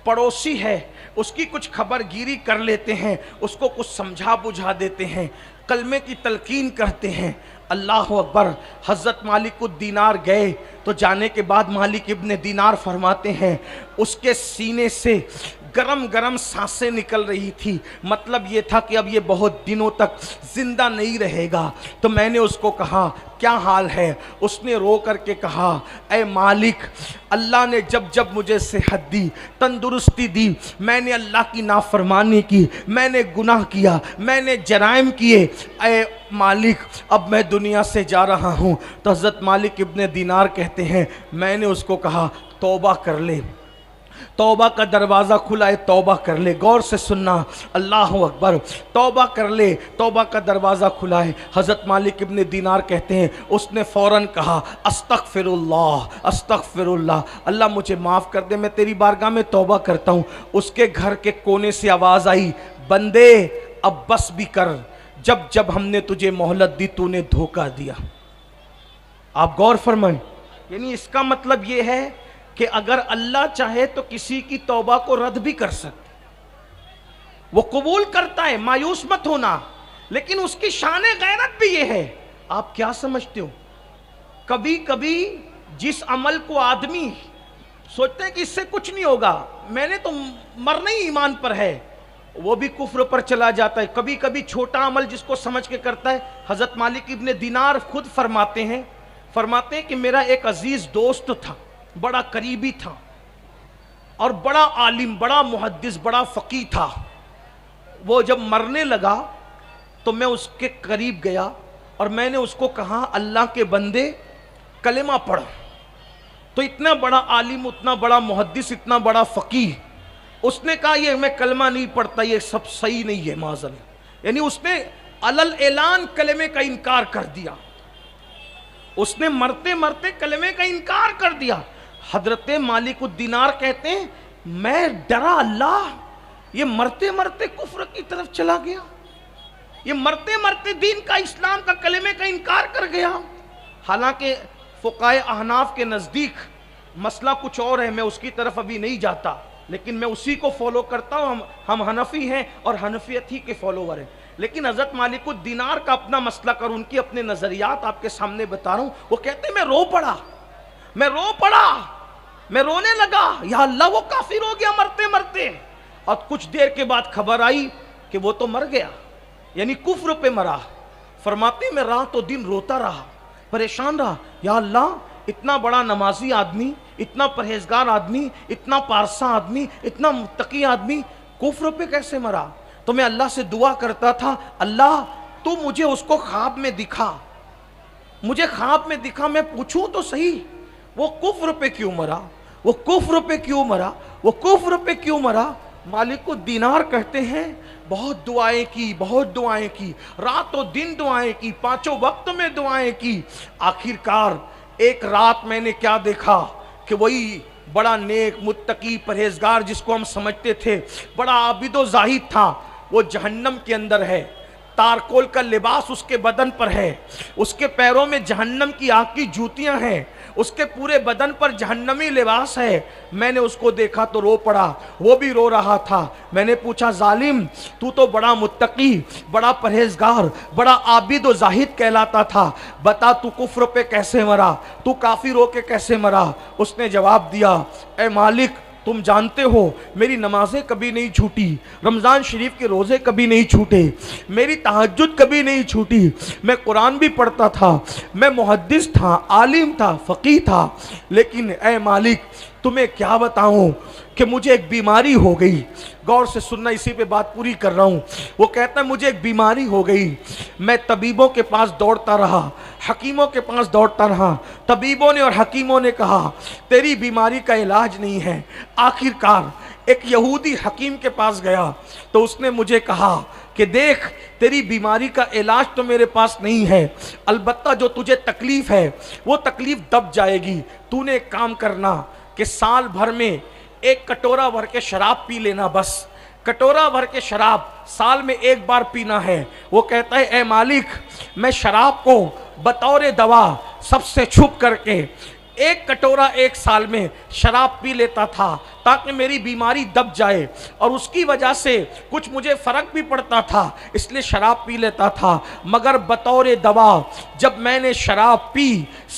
پڑوسی ہے، اس کی کچھ خبر گیری کر لیتے ہیں، اس کو کچھ سمجھا بجھا دیتے ہیں، کلمے کی تلقین کرتے ہیں۔ اللہ اکبر۔ حضرت مالک الدینار گئے تو جانے کے بعد مالک ابن دینار فرماتے ہیں اس کے سینے سے گرم گرم سانسیں نکل رہی تھی، مطلب یہ تھا کہ اب یہ بہت دنوں تک زندہ نہیں رہے گا۔ تو میں نے اس کو کہا کیا حال ہے؟ اس نے رو کر کے کہا اے مالک، اللہ نے جب جب مجھے صحت دی، تندرستی دی، میں نے اللہ کی نافرمانی کی، میں نے گناہ کیا، میں نے جرائم کیے، اے مالک اب میں دنیا سے جا رہا ہوں۔ تو حضرت مالک ابن دینار کہتے ہیں میں نے اس کو کہا توبہ کر لے، توبہ کا دروازہ کھلا ہے، توبہ کر لے۔ غور سے سننا، اللہ اکبر، توبہ کر لے، توبہ کا دروازہ کھلا ہے۔ حضرت مالک ابن دینار کہتے ہیں اس نے فوراً کہا استغفر اللہ، استغفر اللہ، اللہ مجھے معاف کر دے، میں تیری بارگاہ میں توبہ کرتا ہوں۔ اس کے گھر کے کونے سے آواز آئی بندے اب بس بھی کر، جب جب ہم نے تجھے مہلت دی تو نے دھوکہ دیا۔ آپ غور فرمائیں، یعنی اس کا مطلب یہ ہے کہ اگر اللہ چاہے تو کسی کی توبہ کو رد بھی کر سکتے، وہ قبول کرتا ہے، مایوس مت ہونا۔ لیکن اس کی شان غیرت بھی یہ ہے، آپ کیا سمجھتے ہو، کبھی کبھی جس عمل کو آدمی سوچتے ہیں کہ اس سے کچھ نہیں ہوگا، میں نے تو مرنا ہی ایمان پر ہے، وہ بھی کفر پر چلا جاتا ہے. کبھی کبھی چھوٹا عمل جس کو سمجھ کے کرتا ہے. حضرت مالک ابن دینار خود فرماتے ہیں کہ میرا ایک عزیز دوست تھا, بڑا قریبی تھا, اور بڑا عالم, بڑا محدث, بڑا فقیہ تھا. وہ جب مرنے لگا تو میں اس کے قریب گیا اور میں نے اس کو کہا اللہ کے بندے کلمہ پڑھ. تو اتنا بڑا عالم, اتنا بڑا محدث, اتنا بڑا فقیہ, اس نے کہا یہ میں کلمہ نہیں پڑھتا, یہ سب صحیح نہیں ہے معاذ اللہ. یعنی اس نے علل اعلان کلمے کا انکار کر دیا. اس نے مرتے مرتے کلمے کا انکار کر دیا. حضرت مالک الدینار کہتے ہیں میں ڈرا, اللہ یہ مرتے مرتے کفر کی طرف چلا گیا, یہ مرتے مرتے دین کا, اسلام کا, کلمے کا انکار کر گیا. حالانکہ فقہائے احناف کے نزدیک مسئلہ کچھ اور ہے, میں اس کی طرف ابھی نہیں جاتا, لیکن میں اسی کو فالو کرتا ہوں. ہم حنفی ہیں اور حنفیت ہی کے فالوور ہیں. لیکن حضرت مالک الدینار کا اپنا مسئلہ کر, ان کی اپنے نظریات آپ کے سامنے بتا رہا ہوں. وہ کہتے ہیں میں رو پڑا, میں رونے لگا, یا اللہ وہ کافر ہو گیا مرتے مرتے. اور کچھ دیر کے بعد خبر آئی کہ وہ تو مر گیا, یعنی کفر پہ مرا. فرماتے میں رات و دن روتا رہا, پریشان رہا, یا اللہ اتنا بڑا نمازی آدمی, اتنا پرہیزگار آدمی, اتنا پارسا آدمی, اتنا متقی آدمی کفر پہ کیسے مرا. تو میں اللہ سے دعا کرتا تھا, اللہ تو مجھے اس کو خواب میں دکھا, مجھے خواب میں دکھا, میں پوچھوں تو صحیح وہ کفر پہ کیوں مرا, وہ کفر پہ کیوں مرا, وہ کفر پہ کیوں مرا. مالک الدینار کہتے ہیں بہت دعائیں کی, بہت دعائیں کی, رات و دن دعائیں کی, پانچوں وقت میں دعائیں کی. آخر کار ایک رات میں نے کیا دیکھا کہ وہی بڑا نیک, متقی, پرہیزگار جس کو ہم سمجھتے تھے, بڑا عابد و زاہد تھا, وہ جہنم کے اندر ہے. تارکول کا لباس اس کے بدن پر ہے, اس کے پیروں میں جہنم کی آگ کی جوتیاں ہیں, اس کے پورے بدن پر جہنمی لباس ہے. میں نے اس کو دیکھا تو رو پڑا, وہ بھی رو رہا تھا. میں نے پوچھا ظالم تو بڑا متقی, بڑا پرہیزگار, بڑا عابد و زاہد کہلاتا تھا, بتا تو کفر پہ کیسے مرا, تو کافر ہو کے کیسے مرا. اس نے جواب دیا اے مالک تم جانتے ہو میری نمازیں کبھی نہیں چھوٹی, رمضان شریف کے روزے کبھی نہیں چھوٹے, میری تہجد کبھی نہیں چھوٹی, میں قرآن بھی پڑھتا تھا, میں محدث تھا, عالم تھا, فقیہ تھا. لیکن اے مالک تمہیں کیا بتاؤں کہ مجھے ایک بیماری ہو گئی. غور سے سننا, اسی پہ بات پوری کر رہا ہوں. وہ کہتا ہے مجھے ایک بیماری ہو گئی, میں طبیبوں کے پاس دوڑتا رہا, حکیموں کے پاس دوڑتا رہا. طبیبوں نے اور حکیموں نے کہا تیری بیماری کا علاج نہیں ہے. آخر کار ایک یہودی حکیم کے پاس گیا تو اس نے مجھے کہا کہ دیکھ تیری بیماری کا علاج تو میرے پاس نہیں ہے, البتہ جو تجھے تکلیف ہے وہ تکلیف دب جائے گی. تو نے ایک کام کرنا کہ سال بھر میں ایک کٹورا بھر کے شراب پی لینا, بس کٹورا بھر کے شراب سال میں ایک بار پینا ہے. وہ کہتا ہے اے مالک میں شراب کو بطور دوا سب سے چھپ کر کے ایک کٹورا ایک سال میں شراب پی لیتا تھا تاکہ میری بیماری دب جائے, اور اس کی وجہ سے کچھ مجھے فرق بھی پڑتا تھا, اس لیے شراب پی لیتا تھا. مگر بطور دوا جب میں نے شراب پی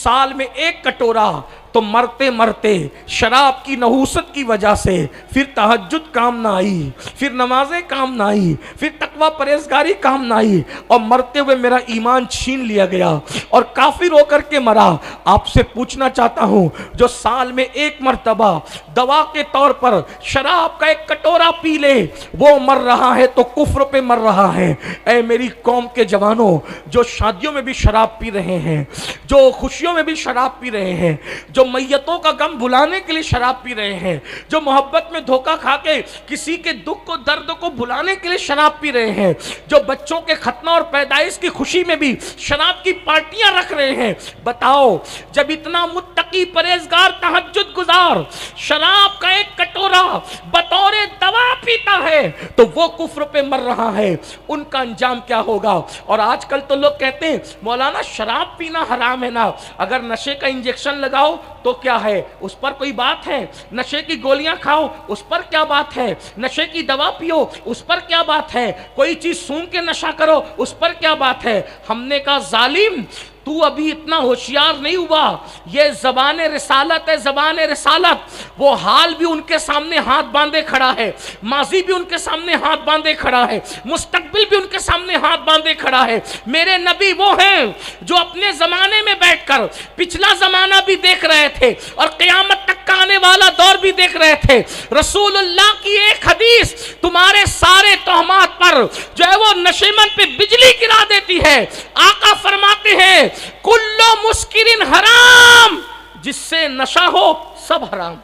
سال میں ایک کٹورا, تو مرتے مرتے شراب کی نحوست کی وجہ سے پھر تہجد کام نہ آئی, پھر نمازیں کام نہ آئی, پھر تقوی پرہیزگاری کام نہ آئی, اور مرتے ہوئے میرا ایمان چھین لیا گیا اور کافر ہو کر کے مرا. آپ سے پوچھنا چاہتا ہوں جو سال میں ایک مرتبہ دوا کے طور پر شراب کا ایک کٹورا پی لے وہ مر رہا ہے تو کفر پہ مر رہا ہے. اے میری قوم کے جوانوں, جو شادیوں میں بھی شراب پی رہے ہیں, جو خوشیوں میں بھی شراب پی رہے ہیں, جو میتوں کا غم بھلانے کے لیے شراب پی رہے ہیں, جو محبت میں دھوکہ کھا کے کسی کے دکھ کو درد کو بھلانے کے لیے شراب پی رہے ہیں, جو بچوں کے ختنہ اور پیدائش کی خوشی میں بھی شراب کی پارٹیاں رکھ رہے ہیں, بتاؤ جب اتنا متقی پرہیزگار تہجد گزار شراب کا ایک کٹورا بطور دوا پیتا ہے تو وہ کفر پہ مر رہا ہے, ان کا انجام کیا ہوگا. اور آج کل تو لوگ کہتے ہیں مولانا شراب پینا حرام ہے نا, اگر نشے کا انجیکشن لگاؤ تو کیا ہے, اس پر کوئی بات ہے, نشے کی گولیاں کھاؤ اس پر کیا بات ہے, نشے کی دوا پیو اس پر کیا بات ہے, کوئی چیز سونگھ کے نشہ کرو اس پر کیا بات ہے. ہم نے کہا ظالم تو ابھی اتنا ہوشیار نہیں ہوا، یہ زبان رسالت ہے، زبان رسالت۔ وہ حال بھی ان کے سامنے ہاتھ باندھے کھڑا ہے، ماضی بھی ان کے سامنے ہاتھ باندھے کھڑا ہے، مستقبل بھی ان کے سامنے ہاتھ باندھے کھڑا ہے۔ میرے نبی وہ ہیں جو اپنے زمانے میں بیٹھ کر پچھلا زمانہ بھی دیکھ رہے تھے اور قیامت تک کا آنے والا دور بھی دیکھ رہے تھے۔ رسول اللہ کی ایک حدیث تمہارے سارے تہمات پر جو ہے وہ نشیمن پہ بجلی گرا دیتی ہے۔ آقا فرماتے ہیں کلو مسکرین حرام، جس سے نشہ ہو سب حرام،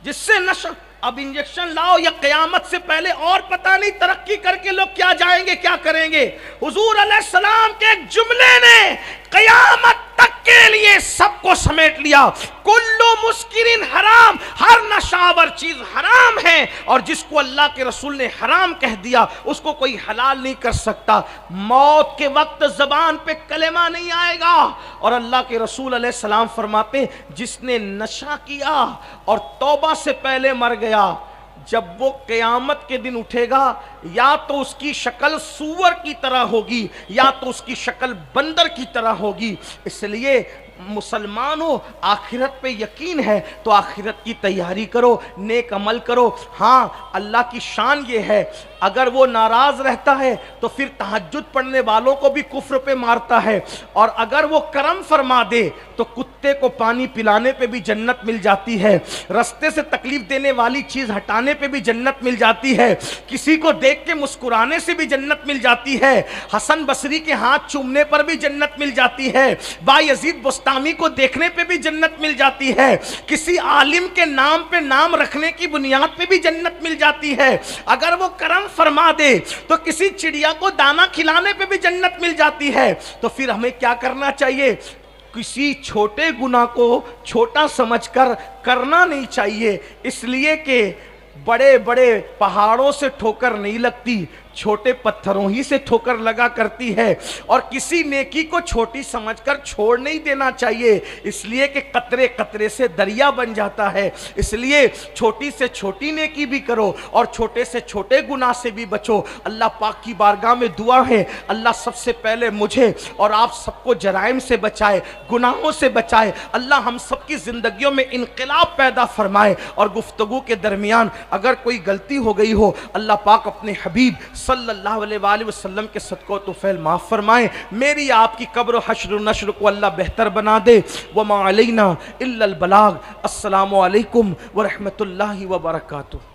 جس سے نشہ۔ اب انجیکشن لاؤ یا قیامت سے پہلے اور پتہ نہیں ترقی کر کے لوگ کیا جائیں گے کیا کریں گے۔ حضور علیہ السلام کے ایک جملے نے قیامت تک کے لیے سب کو سمیٹ لیا۔ کلو مسکرین حرام، ہر نشاور چیز حرام ہے، اور جس کو اللہ کے رسول نے حرام کہہ دیا اس کو کوئی حلال نہیں کر سکتا۔ موت کے وقت زبان پہ کلمہ نہیں آئے گا، اور اللہ کے رسول علیہ السلام فرماتے ہیں جس نے نشہ کیا اور توبہ سے پہلے مر گیا، جب وہ قیامت کے دن اٹھے گا یا تو اس کی شکل سور کی طرح ہوگی یا تو اس کی شکل بندر کی طرح ہوگی۔ اس لیے مسلمان ہو، آخرت پہ یقین ہے تو آخرت کی تیاری کرو، نیک عمل کرو۔ ہاں اللہ کی شان یہ ہے اگر وہ ناراض رہتا ہے تو پھر تہجد پڑھنے والوں کو بھی کفر پہ مارتا ہے، اور اگر وہ کرم فرما دے تو کتے کو پانی پلانے پہ بھی جنت مل جاتی ہے، رستے سے تکلیف دینے والی چیز ہٹانے پہ بھی جنت مل جاتی ہے، کسی کو دیکھ کے مسکرانے سے بھی جنت مل جاتی ہے، حسن بصری کے ہاتھ چومنے پر بھی جنت مل جاتی ہے، بایزید بستامی کو دیکھنے پہ بھی جنت مل جاتی ہے، کسی عالم کے نام پہ نام رکھنے کی بنیاد پہ بھی جنت مل جاتی ہے، اگر وہ کرم فرما دے تو کسی چڑیا کو دانہ کھلانے پہ بھی جنت مل جاتی ہے۔ تو پھر ہمیں کیا کرنا چاہیے؟ کسی چھوٹے گناہ کو چھوٹا سمجھ کر کرنا نہیں چاہیے، اس لیے کہ بڑے بڑے پہاڑوں سے ٹھوکر نہیں لگتی، چھوٹے پتھروں ہی سے ٹھوکر لگا کرتی ہے، اور کسی نیکی کو چھوٹی سمجھ کر چھوڑ نہیں دینا چاہیے، اس لیے کہ قطرے قطرے سے دریا بن جاتا ہے۔ اس لیے چھوٹی سے چھوٹی نیکی بھی کرو اور چھوٹے سے چھوٹے گناہ سے بھی بچو۔ اللہ پاک کی بارگاہ میں دعا ہے اللہ سب سے پہلے مجھے اور آپ سب کو جرائم سے بچائے، گناہوں سے بچائے، اللہ ہم سب کی زندگیوں میں انقلاب پیدا فرمائے، اور گفتگو کے درمیان اگر کوئی غلطی ہو گئی ہو اللہ پاک اپنے حبیب صلی اللہ علیہ وآلہ وسلم کے صدقہ و طفیل معاف فرمائیں، میری آپ کی قبر و حشر و نشر کو اللہ بہتر بنا دے۔ وما علینا الا البلاغ۔ السلام علیکم ورحمۃ اللہ وبرکاتہ۔